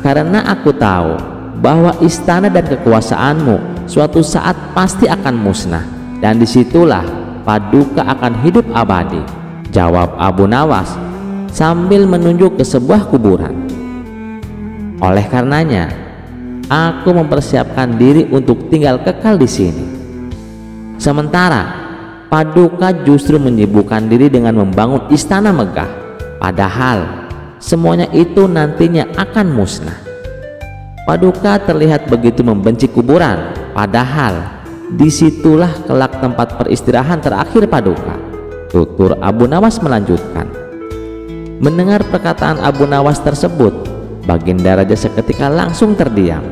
karena aku tahu bahwa istana dan kekuasaanmu suatu saat pasti akan musnah, dan disitulah Paduka akan hidup abadi," jawab Abu Nawas sambil menunjuk ke sebuah kuburan. "Oleh karenanya, aku mempersiapkan diri untuk tinggal kekal di sini. Sementara Paduka justru menyibukkan diri dengan membangun istana megah, padahal semuanya itu nantinya akan musnah. Paduka terlihat begitu membenci kuburan, padahal disitulah kelak tempat peristirahan terakhir Paduka," tutur Abu Nawas melanjutkan. Mendengar perkataan Abu Nawas tersebut, Baginda Raja seketika langsung terdiam.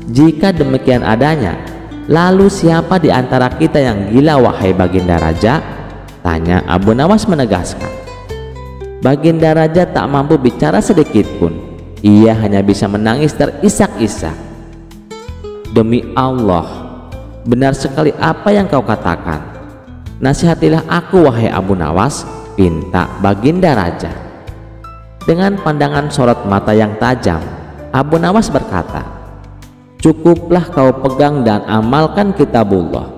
"Jika demikian adanya, lalu siapa di antara kita yang gila wahai Baginda Raja?" tanya Abu Nawas menegaskan. Baginda Raja tak mampu bicara sedikit pun. Ia hanya bisa menangis terisak-isak. "Demi Allah, benar sekali apa yang kau katakan. Nasihatilah aku wahai Abu Nawas," pinta Baginda Raja. Dengan pandangan sorot mata yang tajam, Abu Nawas berkata, "Cukuplah kau pegang dan amalkan kitabullah."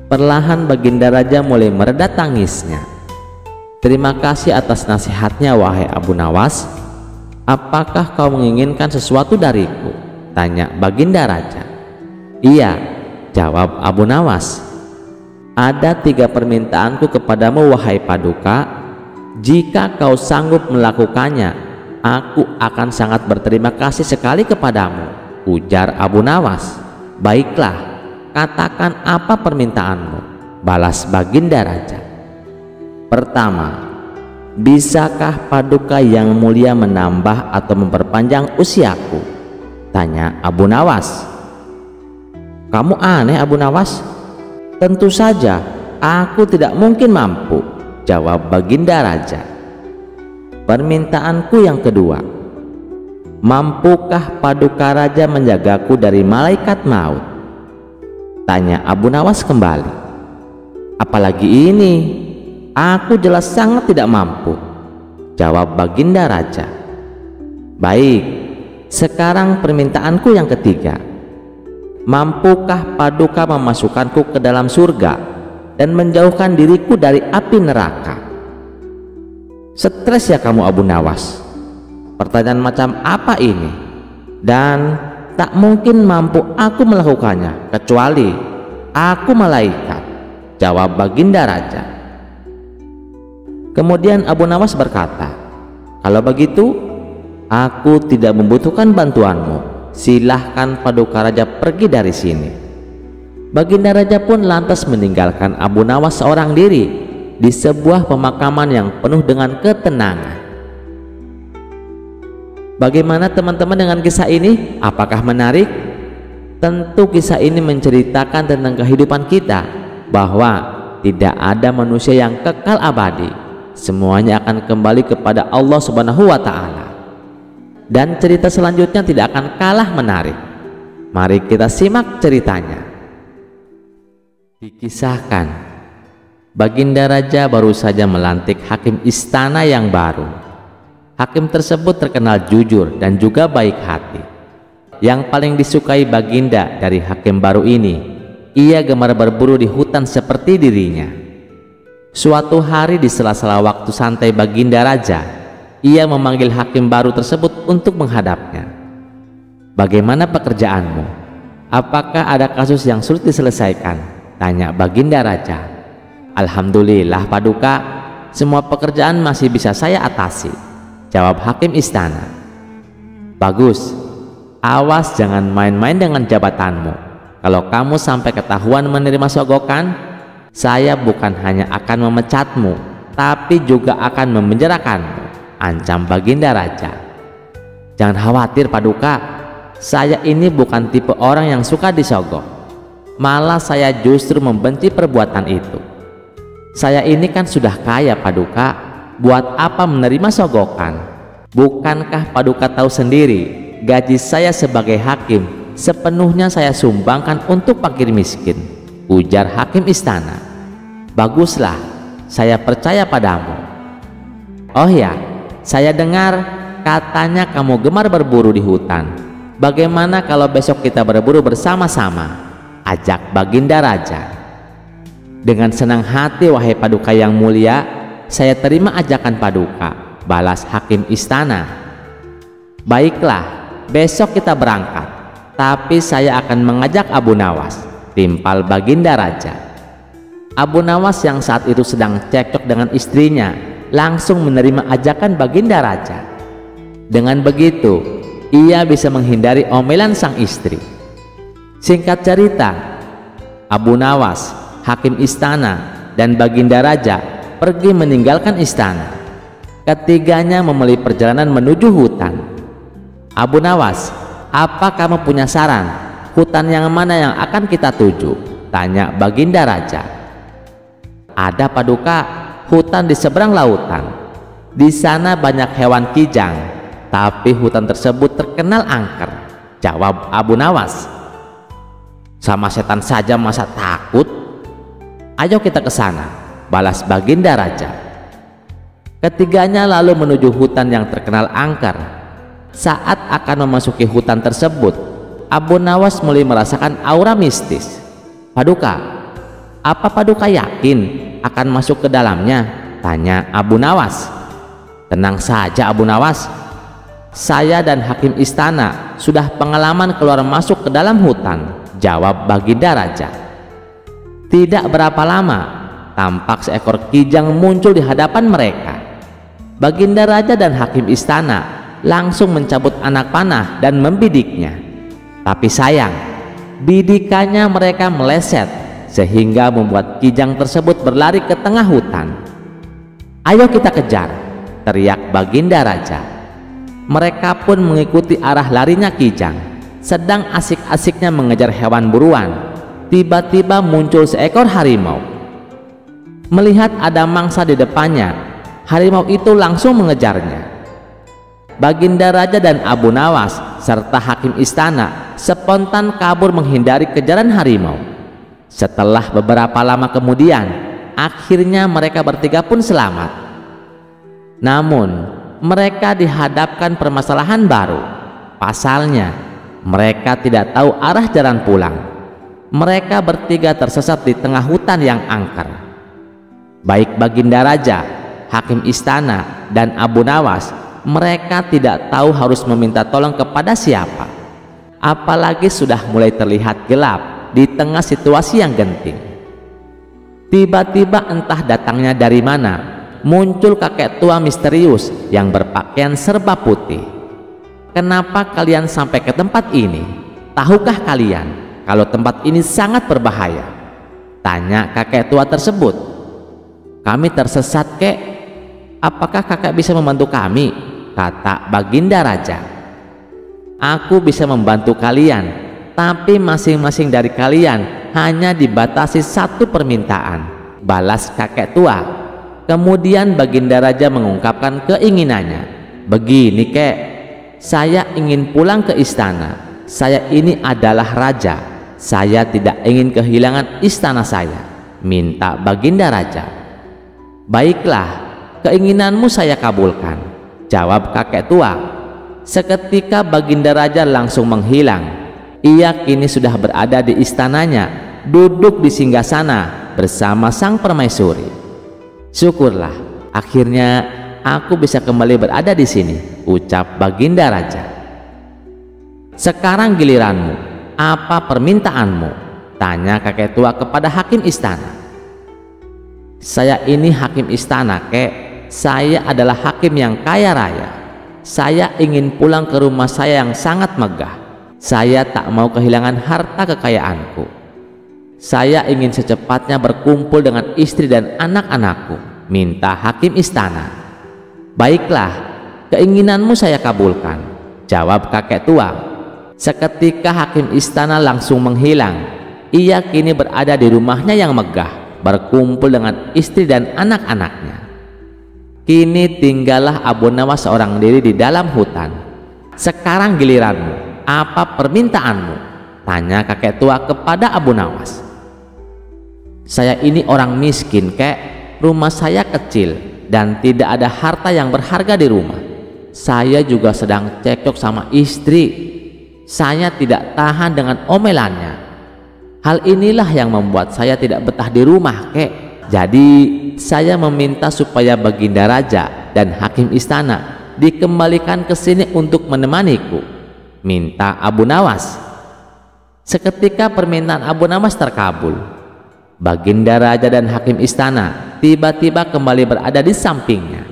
Perlahan Baginda Raja mulai mereda tangisnya. "Terima kasih atas nasihatnya wahai Abu Nawas. Apakah kau menginginkan sesuatu dariku?" tanya Baginda Raja. "Iya," jawab Abu Nawas. "Ada 3 permintaanku kepadamu wahai Paduka. Jika kau sanggup melakukannya, aku akan sangat berterima kasih sekali kepadamu," ujar Abu Nawas. "Baiklah, katakan apa permintaanmu?" balas Baginda Raja. "Pertama, bisakah Paduka yang mulia menambah atau memperpanjang usiaku?" tanya Abu Nawas. "Kamu aneh Abu Nawas. Tentu saja aku tidak mungkin mampu," jawab Baginda Raja. "Permintaanku yang kedua, mampukah Paduka Raja menjagaku dari malaikat maut?" tanya Abu Nawas kembali. "Apalagi ini, aku jelas sangat tidak mampu," jawab Baginda Raja. "Baik, sekarang permintaanku yang ketiga, mampukah Paduka memasukkanku ke dalam surga dan menjauhkan diriku dari api neraka?" Stres ya kamu Abu Nawas. Pertanyaan macam apa ini? Dan tak mungkin mampu aku melakukannya kecuali "Aku malaikat," jawab Baginda Raja. Kemudian Abu Nawas berkata, "Kalau begitu, aku tidak membutuhkan bantuanmu. Silahkan Paduka Raja pergi dari sini." Baginda Raja pun lantas meninggalkan Abu Nawas seorang diri di sebuah pemakaman yang penuh dengan ketenangan. Bagaimana teman-teman dengan kisah ini? Apakah menarik? Tentu kisah ini menceritakan tentang kehidupan kita, bahwa tidak ada manusia yang kekal abadi. Semuanya akan kembali kepada Allah Subhanahu wa Ta'ala. Dan cerita selanjutnya tidak akan kalah menarik. Mari kita simak ceritanya. Dikisahkan, Baginda Raja baru saja melantik hakim istana yang baru. Hakim tersebut terkenal jujur dan juga baik hati. Yang paling disukai Baginda dari hakim baru ini, ia gemar berburu di hutan seperti dirinya. Suatu hari di sela-sela waktu santai Baginda Raja, ia memanggil hakim baru tersebut untuk menghadapnya. "Bagaimana pekerjaanmu? Apakah ada kasus yang sulit diselesaikan?" tanya Baginda Raja. "Alhamdulillah Paduka, semua pekerjaan masih bisa saya atasi," jawab hakim istana. "Bagus, awas jangan main-main dengan jabatanmu. Kalau kamu sampai ketahuan menerima sogokan, saya bukan hanya akan memecatmu, tapi juga akan memenjarakanmu," ancam Baginda Raja. "Jangan khawatir Paduka, saya ini bukan tipe orang yang suka disogok. Malah saya justru membenci perbuatan itu. Saya ini kan sudah kaya Paduka, buat apa menerima sogokan? Bukankah Paduka tahu sendiri, gaji saya sebagai hakim sepenuhnya saya sumbangkan untuk fakir miskin," ujar hakim istana. "Baguslah, saya percaya padamu. Oh ya, saya dengar katanya kamu gemar berburu di hutan. Bagaimana kalau besok kita berburu bersama-sama?" ajak Baginda Raja. "Dengan senang hati wahai Paduka yang mulia, saya terima ajakan Paduka," balas hakim istana. "Baiklah, besok kita berangkat, tapi saya akan mengajak Abu Nawas," timpal Baginda Raja. Abu Nawas yang saat itu sedang cekcok dengan istrinya langsung menerima ajakan Baginda Raja. Dengan begitu, ia bisa menghindari omelan sang istri. Singkat cerita, Abu Nawas, hakim istana, dan Baginda Raja pergi meninggalkan istana. Ketiganya memulai perjalanan menuju hutan. "Abu Nawas, apa kamu punya saran? Hutan yang mana yang akan kita tuju?" tanya Baginda Raja. "Ada Paduka, hutan di seberang lautan. Di sana banyak hewan kijang, tapi hutan tersebut terkenal angker," jawab Abu Nawas. "Sama setan saja masa takut? Ayo kita ke sana," balas Baginda Raja. Ketiganya lalu menuju hutan yang terkenal angker. Saat akan memasuki hutan tersebut, Abu Nawas mulai merasakan aura mistis. "Paduka, apa Paduka yakin akan masuk ke dalamnya?" tanya Abu Nawas. "Tenang saja Abu Nawas, saya dan hakim istana sudah pengalaman keluar masuk ke dalam hutan," jawab Baginda Raja. Tidak berapa lama, tampak seekor kijang muncul di hadapan mereka. Baginda Raja dan hakim istana langsung mencabut anak panah dan membidiknya. Tapi sayang, bidikannya mereka meleset sehingga membuat kijang tersebut berlari ke tengah hutan. "Ayo kita kejar," teriak Baginda Raja. Mereka pun mengikuti arah larinya kijang. Sedang asik-asiknya mengejar hewan buruan, tiba-tiba muncul seekor harimau. Melihat ada mangsa di depannya, harimau itu langsung mengejarnya. Baginda Raja dan Abu Nawas serta hakim istana spontan kabur menghindari kejaran harimau. Setelah beberapa lama kemudian, akhirnya mereka bertiga pun selamat. Namun mereka dihadapkan permasalahan baru. Pasalnya, mereka tidak tahu arah jalan pulang. Mereka bertiga tersesat di tengah hutan yang angker. Baik Baginda Raja, hakim istana, dan Abu Nawas, mereka tidak tahu harus meminta tolong kepada siapa. Apalagi sudah mulai terlihat gelap di tengah situasi yang genting. Tiba-tiba entah datangnya dari mana, muncul kakek tua misterius yang berpakaian serba putih. "Kenapa kalian sampai ke tempat ini? Tahukah kalian kalau tempat ini sangat berbahaya?" tanya kakek tua tersebut. "Kami tersesat, kek. Apakah kakek bisa membantu kami?" kata Baginda Raja. "Aku bisa membantu kalian, tapi masing-masing dari kalian hanya dibatasi satu permintaan," balas kakek tua. Kemudian Baginda Raja mengungkapkan keinginannya. "Begini, kek, saya ingin pulang ke istana. Saya ini adalah raja. Saya tidak ingin kehilangan istana saya," minta Baginda Raja. "Baiklah, keinginanmu saya kabulkan," jawab kakek tua. Seketika Baginda Raja langsung menghilang. Ia kini sudah berada di istananya, duduk di singgasana bersama sang permaisuri. "Syukurlah, akhirnya aku bisa kembali berada di sini," ucap Baginda Raja. "Sekarang giliranmu, apa permintaanmu?" tanya kakek tua kepada hakim istana. "Saya ini hakim istana, kek. Saya adalah hakim yang kaya raya. Saya ingin pulang ke rumah saya yang sangat megah. Saya tak mau kehilangan harta kekayaanku. Saya ingin secepatnya berkumpul dengan istri dan anak-anakku," minta hakim istana. "Baiklah, keinginanmu saya kabulkan," jawab kakek tua. Seketika hakim istana langsung menghilang. Ia kini berada di rumahnya yang megah, berkumpul dengan istri dan anak-anaknya. Kini tinggallah Abu Nawas seorang diri di dalam hutan. "Sekarang giliranmu, apa permintaanmu?" tanya kakek tua kepada Abu Nawas. "Saya ini orang miskin, kek. Rumah saya kecil dan tidak ada harta yang berharga di rumah. Saya juga sedang cekcok sama istri. Saya tidak tahan dengan omelannya. Hal inilah yang membuat saya tidak betah di rumah, kek. Jadi saya meminta supaya Baginda Raja dan hakim istana dikembalikan ke sini untuk menemaniku," minta Abu Nawas. Seketika permintaan Abu Nawas terkabul. Baginda Raja dan hakim istana tiba-tiba kembali berada di sampingnya.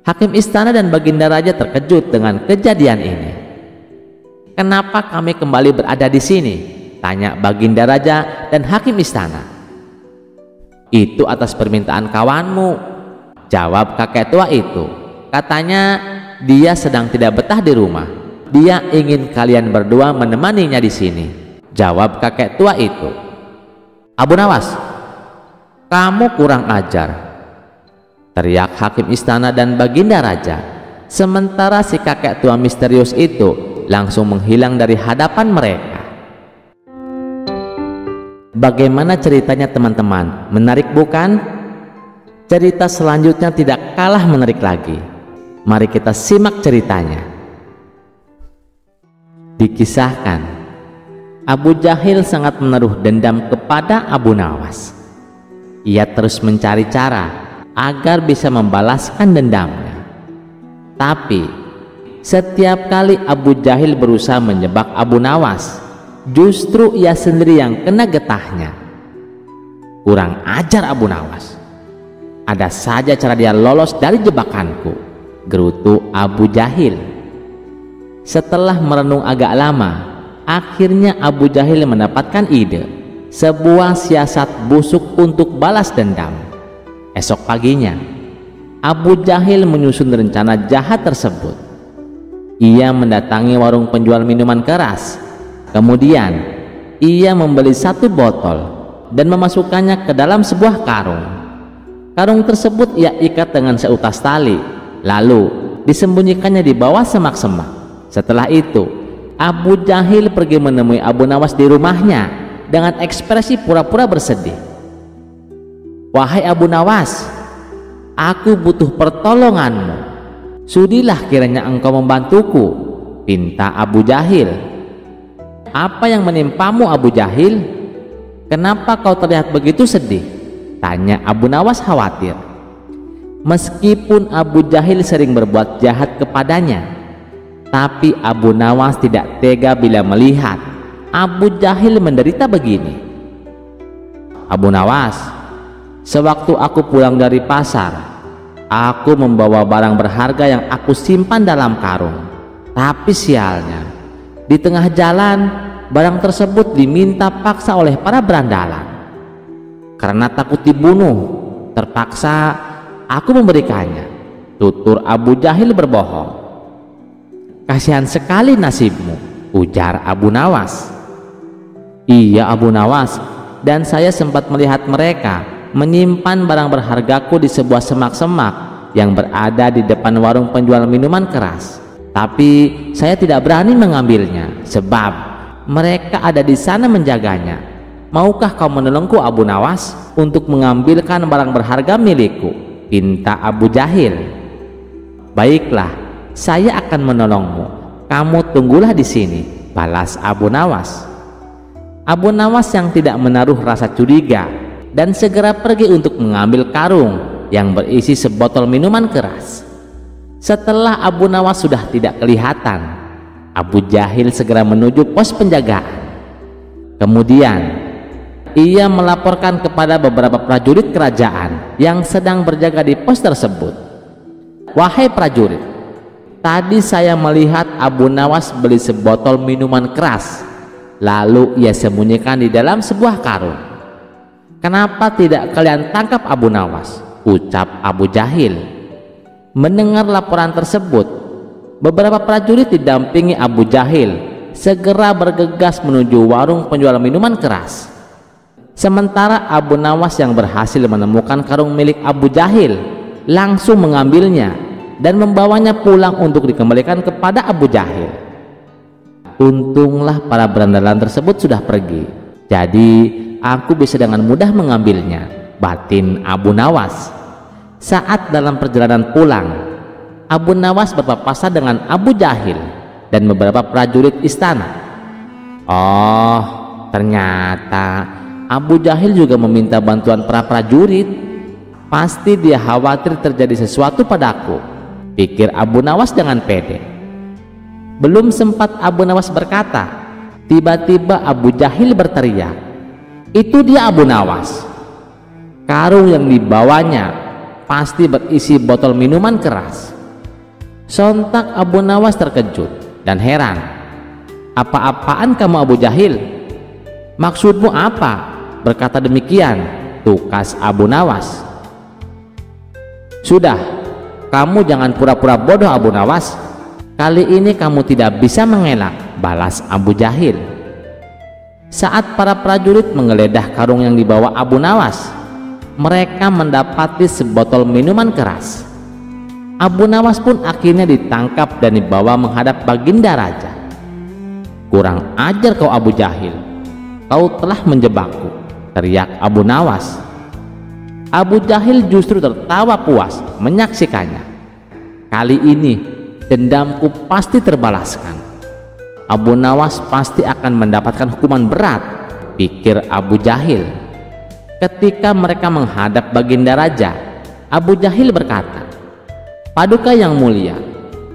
Hakim istana dan Baginda Raja terkejut dengan kejadian ini. "Kenapa kami kembali berada di sini?" tanya Baginda Raja dan hakim istana. "Itu atas permintaan kawanmu," jawab kakek tua itu. "Katanya dia sedang tidak betah di rumah. Dia ingin kalian berdua menemaninya di sini," jawab kakek tua itu. "Abu Nawas, kamu kurang ajar," teriak hakim istana dan Baginda Raja. Sementara si kakek tua misterius itu langsung menghilang dari hadapan mereka. Bagaimana ceritanya, teman-teman? Menarik bukan? Cerita selanjutnya tidak kalah menarik lagi. Mari kita simak ceritanya. Dikisahkan, Abu Jahil sangat menaruh dendam kepada Abu Nawas. Ia terus mencari cara agar bisa membalaskan dendamnya. Tapi setiap kali Abu Jahil berusaha menjebak Abu Nawas, justru ia sendiri yang kena getahnya. "Kurang ajar Abu Nawas. Ada saja cara dia lolos dari jebakanku," gerutu Abu Jahil. Setelah merenung agak lama, akhirnya Abu Jahil mendapatkan ide, sebuah siasat busuk untuk balas dendam. Esok paginya, Abu Jahil menyusun rencana jahat tersebut. Ia mendatangi warung penjual minuman keras. Kemudian ia membeli satu botol dan memasukkannya ke dalam sebuah karung. Karung tersebut ia ikat dengan seutas tali, lalu disembunyikannya di bawah semak-semak. Setelah itu Abu Jahil pergi menemui Abu Nawas di rumahnya dengan ekspresi pura-pura bersedih. "Wahai Abu Nawas, aku butuh pertolonganmu. Sudilah kiranya engkau membantuku," pinta Abu Jahil. "Apa yang menimpamu, Abu Jahil? Kenapa kau terlihat begitu sedih?" tanya Abu Nawas khawatir. Meskipun Abu Jahil sering berbuat jahat kepadanya, tapi Abu Nawas tidak tega bila melihat Abu Jahil menderita begini. Abu Nawas, sewaktu aku pulang dari pasar, aku membawa barang berharga yang aku simpan dalam karung. Tapi sialnya, di tengah jalan barang tersebut diminta paksa oleh para berandalan. Karena takut dibunuh, terpaksa aku memberikannya. Tutur Abu Jahil berbohong. Kasihan sekali nasibmu, ujar Abu Nawas. Iya Abu Nawas, dan saya sempat melihat mereka menyimpan barang berhargaku di sebuah semak-semak yang berada di depan warung penjual minuman keras. Tapi saya tidak berani mengambilnya sebab mereka ada di sana menjaganya. Maukah kau menolongku Abu Nawas untuk mengambilkan barang berharga milikku? Pinta Abu Jahil. Baiklah, saya akan menolongmu. Kamu tunggulah di sini, balas Abu Nawas. Abu Nawas yang tidak menaruh rasa curiga dan segera pergi untuk mengambil karung yang berisi sebotol minuman keras. Setelah Abu Nawas sudah tidak kelihatan, Abu Jahil segera menuju pos penjagaan. Kemudian ia melaporkan kepada beberapa prajurit kerajaan yang sedang berjaga di pos tersebut. Wahai prajurit, tadi saya melihat Abu Nawas beli sebotol minuman keras, lalu ia sembunyikan di dalam sebuah karung. Kenapa tidak kalian tangkap Abu Nawas? Ucap Abu Jahil. Mendengar laporan tersebut, beberapa prajurit didampingi Abu Jahil segera bergegas menuju warung penjual minuman keras. Sementara Abu Nawas yang berhasil menemukan karung milik Abu Jahil langsung mengambilnya dan membawanya pulang untuk dikembalikan kepada Abu Jahil. Untunglah para berandalan tersebut sudah pergi, jadi aku bisa dengan mudah mengambilnya, batin Abu Nawas. Saat dalam perjalanan pulang, Abu Nawas berpapasan dengan Abu Jahil dan beberapa prajurit istana. Oh, ternyata Abu Jahil juga meminta bantuan para prajurit. Pasti dia khawatir terjadi sesuatu padaku, pikir Abu Nawas dengan pede. Belum sempat Abu Nawas berkata, tiba-tiba Abu Jahil berteriak, "Itu dia Abu Nawas!" Karung yang dibawanya pasti berisi botol minuman keras. Sontak Abu Nawas terkejut dan heran. Apa-apaan kamu Abu Jahil? Maksudmu apa berkata demikian? Tukas Abu Nawas. Sudah, kamu jangan pura-pura bodoh Abu Nawas. Kali ini kamu tidak bisa mengelak, balas Abu Jahil. Saat para prajurit menggeledah karung yang dibawa Abu Nawas, mereka mendapati sebotol minuman keras. Abu Nawas pun akhirnya ditangkap dan dibawa menghadap Baginda Raja. Kurang ajar kau Abu Jahil, kau telah menjebakku, teriak Abu Nawas. Abu Jahil justru tertawa puas menyaksikannya. Kali ini dendamku pasti terbalaskan. Abu Nawas pasti akan mendapatkan hukuman berat, pikir Abu Jahil. Ketika mereka menghadap Baginda Raja, Abu Jahil berkata, "Paduka yang mulia,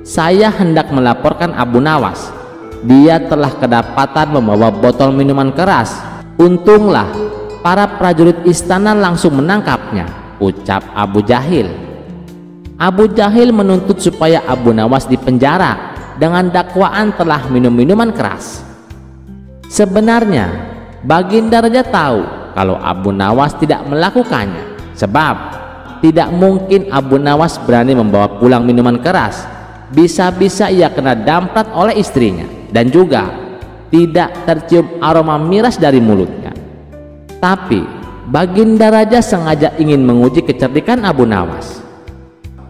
saya hendak melaporkan Abu Nawas. Dia telah kedapatan membawa botol minuman keras. Untunglah para prajurit istana langsung menangkapnya," ucap Abu Jahil. Abu Jahil menuntut supaya Abu Nawas dipenjara dengan dakwaan telah minum minuman keras. Sebenarnya Baginda Raja tahu kalau Abu Nawas tidak melakukannya, sebab tidak mungkin Abu Nawas berani membawa pulang minuman keras. Bisa-bisa ia kena damprat oleh istrinya dan juga tidak tercium aroma miras dari mulutnya. Tapi Baginda Raja sengaja ingin menguji kecerdikan Abu Nawas.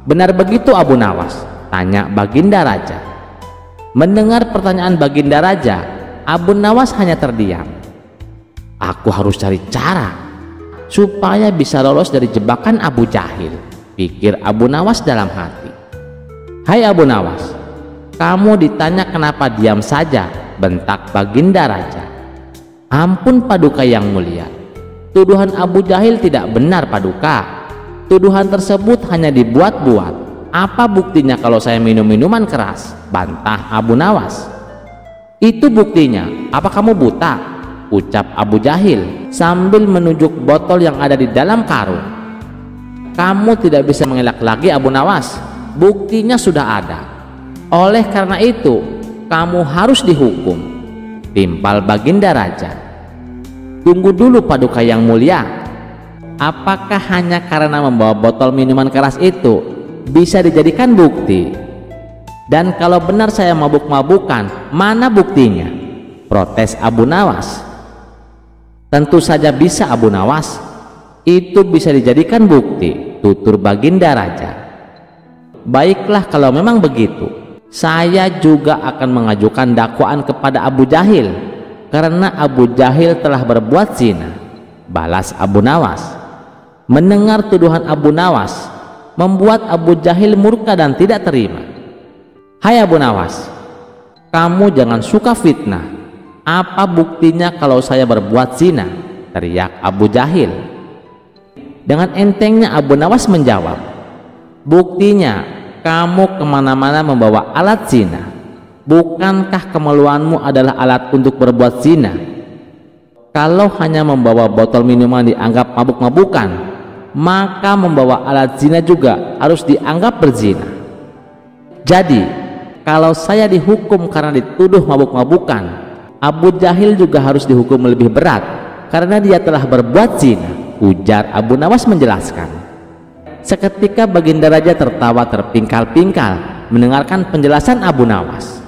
"Benar begitu Abu Nawas?" tanya Baginda Raja. Mendengar pertanyaan Baginda Raja, Abu Nawas hanya terdiam. "Aku harus cari cara supaya bisa lolos dari jebakan Abu Jahil," pikir Abu Nawas dalam hati. "Hai Abu Nawas, kamu ditanya kenapa diam saja?" bentak Baginda Raja. "Ampun Paduka yang mulia, tuduhan Abu Jahil tidak benar Paduka. Tuduhan tersebut hanya dibuat-buat. Apa buktinya kalau saya minum minuman keras?" bantah Abu Nawas. Itu buktinya. Apa kamu buta? Ucap Abu Jahil sambil menunjuk botol yang ada di dalam karung. Kamu tidak bisa mengelak lagi Abu Nawas. Buktinya sudah ada. Oleh karena itu, kamu harus dihukum, timpal Baginda Raja. Tunggu dulu Paduka yang mulia. Apakah hanya karena membawa botol minuman keras itu bisa dijadikan bukti? Dan kalau benar saya mabuk-mabukan, mana buktinya? Protes Abu Nawas. Tentu saja bisa Abu Nawas. Itu bisa dijadikan bukti, tutur Baginda Raja. Baiklah kalau memang begitu, saya juga akan mengajukan dakwaan kepada Abu Jahil karena Abu Jahil telah berbuat zina, balas Abu Nawas. Mendengar tuduhan Abu Nawas membuat Abu Jahil murka dan tidak terima. Hai Abu Nawas, kamu jangan suka fitnah. Apa buktinya kalau saya berbuat zina? Teriak Abu Jahil. Dengan entengnya Abu Nawas menjawab, buktinya kamu kemana-mana membawa alat zina. Bukankah kemeluanmu adalah alat untuk berbuat zina? Kalau hanya membawa botol minuman dianggap mabuk-mabukan, maka membawa alat zina juga harus dianggap berzina. Jadi kalau saya dihukum karena dituduh mabuk-mabukan, Abu Jahil juga harus dihukum lebih berat karena dia telah berbuat zina, ujar Abu Nawas menjelaskan. Seketika Baginda Raja tertawa terpingkal-pingkal mendengarkan penjelasan Abu Nawas.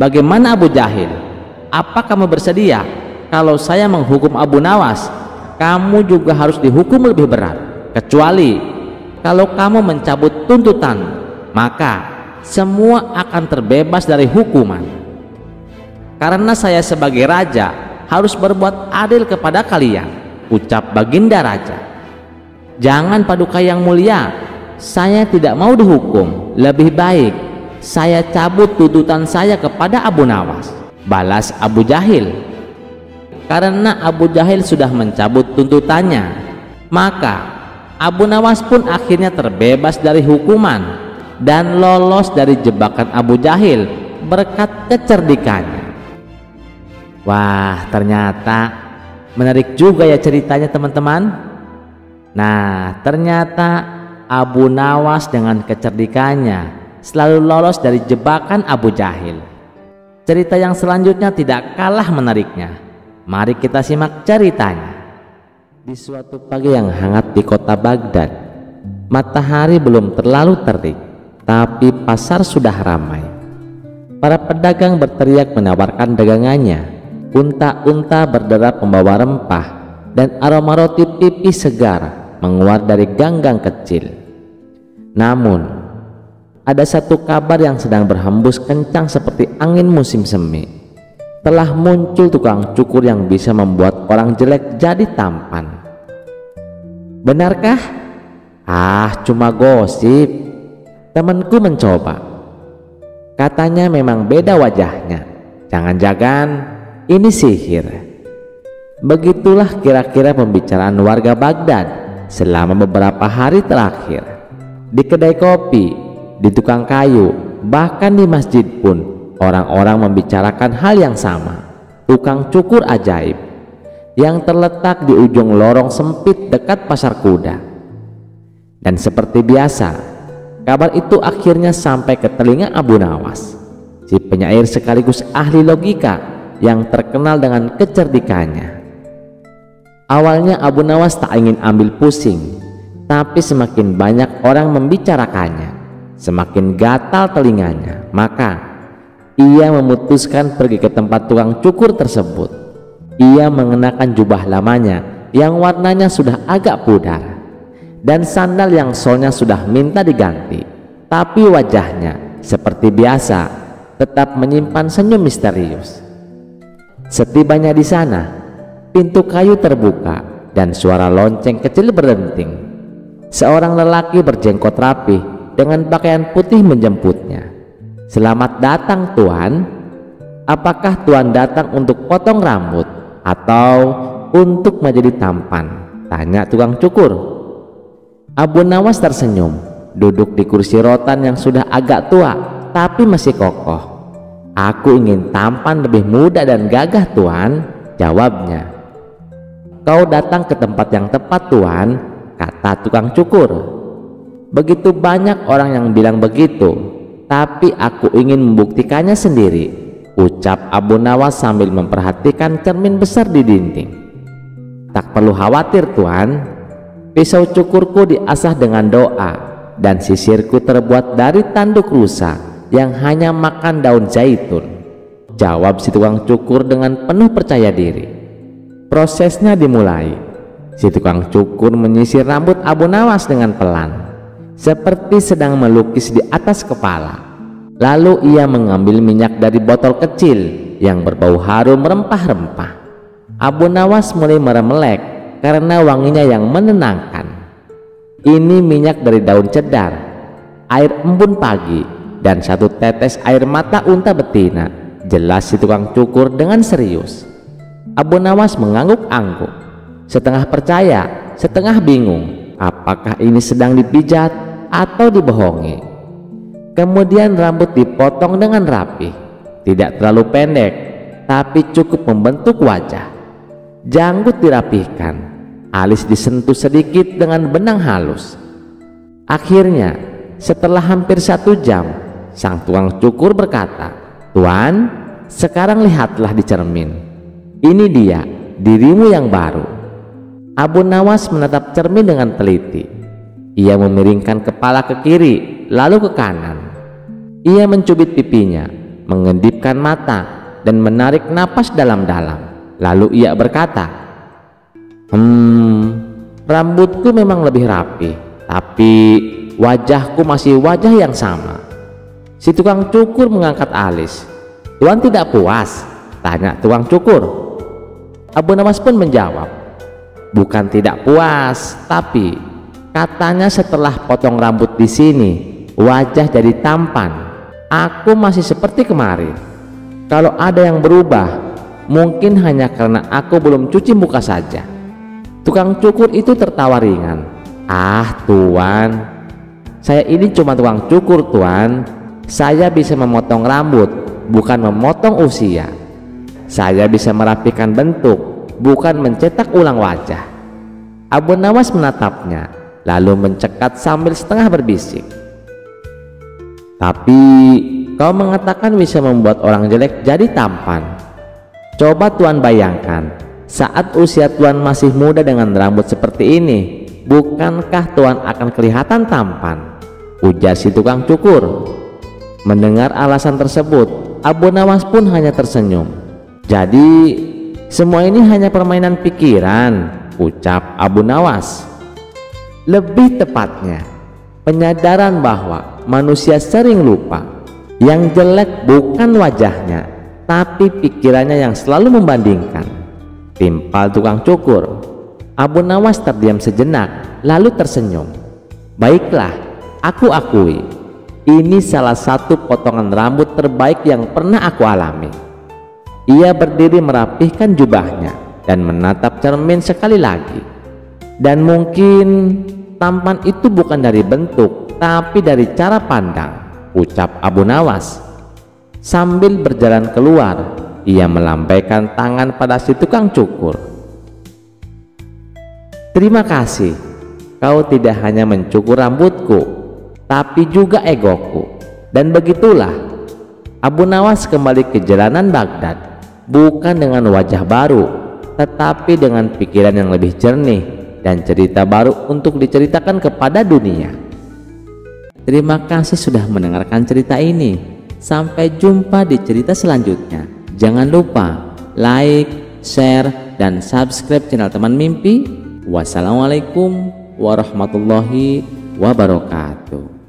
Bagaimana Abu Jahil? Apa kamu bersedia? Kalau saya menghukum Abu Nawas, kamu juga harus dihukum lebih berat. Kecuali kalau kamu mencabut tuntutan, maka semua akan terbebas dari hukuman. Karena saya sebagai raja harus berbuat adil kepada kalian, ucap Baginda Raja. Jangan Paduka yang mulia, saya tidak mau dihukum. Lebih baik saya cabut tuntutan saya kepada Abu Nawas, balas Abu Jahil. Karena Abu Jahil sudah mencabut tuntutannya, maka Abu Nawas pun akhirnya terbebas dari hukuman dan lolos dari jebakan Abu Jahil berkat kecerdikannya. Wah, ternyata menarik juga ya ceritanya teman-teman. Nah, ternyata Abu Nawas dengan kecerdikannya selalu lolos dari jebakan Abu Jahil. Cerita yang selanjutnya tidak kalah menariknya. Mari kita simak ceritanya. Di suatu pagi yang hangat di kota Baghdad, matahari belum terlalu terik, tapi pasar sudah ramai. Para pedagang berteriak menawarkan dagangannya. Unta-unta berderap membawa rempah, dan aroma roti pipi segar menguar dari gang-gang kecil. Namun, ada satu kabar yang sedang berhembus kencang seperti angin musim semi. Telah muncul tukang cukur yang bisa membuat orang jelek jadi tampan. Benarkah? Cuma gosip. Temanku mencoba. Katanya memang beda wajahnya. Jangan-jangan ini sihir. Begitulah kira-kira pembicaraan warga Baghdad selama beberapa hari terakhir. Di kedai kopi, di tukang kayu, bahkan di masjid pun orang-orang membicarakan hal yang sama. Tukang cukur ajaib yang terletak di ujung lorong sempit dekat pasar kuda. Dan seperti biasa, kabar itu akhirnya sampai ke telinga Abu Nawas, si penyair sekaligus ahli logika yang terkenal dengan kecerdikannya. Awalnya Abu Nawas tak ingin ambil pusing, tapi semakin banyak orang membicarakannya, semakin gatal telinganya. Maka ia memutuskan pergi ke tempat tukang cukur tersebut. Ia mengenakan jubah lamanya yang warnanya sudah agak pudar dan sandal yang solnya sudah minta diganti, tapi wajahnya seperti biasa tetap menyimpan senyum misterius. Setibanya di sana, pintu kayu terbuka dan suara lonceng kecil berdenting. Seorang lelaki berjenggot rapi dengan pakaian putih menjemputnya. Selamat datang Tuan. Apakah Tuan datang untuk potong rambut atau untuk menjadi tampan? Tanya tukang cukur. Abu Nawas tersenyum, duduk di kursi rotan yang sudah agak tua tapi masih kokoh. "Aku ingin tampan lebih muda dan gagah, Tuan," jawabnya. "Kau datang ke tempat yang tepat, Tuan," kata tukang cukur. "Begitu banyak orang yang bilang begitu, tapi aku ingin membuktikannya sendiri," ucap Abu Nawas sambil memperhatikan cermin besar di dinding. "Tak perlu khawatir, Tuan. Pisau cukurku diasah dengan doa dan sisirku terbuat dari tanduk rusa yang hanya makan daun zaitun," jawab si tukang cukur dengan penuh percaya diri. Prosesnya dimulai. Si tukang cukur menyisir rambut Abu Nawas dengan pelan, seperti sedang melukis di atas kepala. Lalu ia mengambil minyak dari botol kecil yang berbau harum rempah-rempah. Abu Nawas mulai meremelek karena wanginya yang menenangkan. Ini minyak dari daun cedar, air embun pagi, dan 1 tetes air mata unta betina, jelas si tukang cukur dengan serius. Abu Nawas mengangguk-angguk, setengah percaya, setengah bingung apakah ini sedang dipijat atau dibohongi. Kemudian rambut dipotong dengan rapi, tidak terlalu pendek tapi cukup membentuk wajah. Janggut dirapihkan, alis disentuh sedikit dengan benang halus. Akhirnya setelah hampir 1 jam, sang tukang cukur berkata, "Tuan, sekarang lihatlah di cermin. Ini dia, dirimu yang baru." Abu Nawas menatap cermin dengan teliti. Ia memiringkan kepala ke kiri lalu ke kanan. Ia mencubit pipinya, mengedipkan mata, dan menarik napas dalam-dalam. Lalu ia berkata, "Rambutku memang lebih rapi, tapi wajahku masih wajah yang sama." Si tukang cukur mengangkat alis. "Tuan tidak puas?" tanya tukang cukur. Abu Nawas pun menjawab, "Bukan tidak puas, tapi katanya setelah potong rambut di sini wajah jadi tampan. Aku masih seperti kemarin. Kalau ada yang berubah, mungkin hanya karena aku belum cuci muka saja." Tukang cukur itu tertawa ringan. "Ah, Tuan, saya ini cuma tukang cukur, Tuan. Saya bisa memotong rambut, bukan memotong usia. Saya bisa merapikan bentuk, bukan mencetak ulang wajah." Abu Nawas menatapnya, lalu mencekat sambil setengah berbisik, "Tapi kau mengatakan bisa membuat orang jelek jadi tampan. Coba Tuan bayangkan, saat usia Tuan masih muda dengan rambut seperti ini, bukankah Tuan akan kelihatan tampan?" ujar si tukang cukur. Mendengar alasan tersebut, Abu Nawas pun hanya tersenyum. "Jadi semua ini hanya permainan pikiran," ucap Abu Nawas. Lebih tepatnya, penyadaran bahwa manusia sering lupa. Yang jelek bukan wajahnya, tapi pikirannya yang selalu membandingkan. Timpal tukang cukur. Abu Nawas terdiam sejenak, lalu tersenyum. "Baiklah, aku akui, ini salah satu potongan rambut terbaik yang pernah aku alami." Ia berdiri merapihkan jubahnya dan menatap cermin sekali lagi. "Dan mungkin tampan itu bukan dari bentuk, tapi dari cara pandang," ucap Abu Nawas. Sambil berjalan keluar, ia melambaikan tangan pada si tukang cukur. "Terima kasih, kau tidak hanya mencukur rambutku, tapi juga egoku." Dan begitulah Abu Nawas kembali ke jalanan Baghdad, bukan dengan wajah baru, tetapi dengan pikiran yang lebih jernih dan cerita baru untuk diceritakan kepada dunia. Terima kasih sudah mendengarkan cerita ini. Sampai jumpa di cerita selanjutnya. Jangan lupa like, share, dan subscribe channel Teman Mimpi. Wassalamualaikum warahmatullahi wabarakatuh.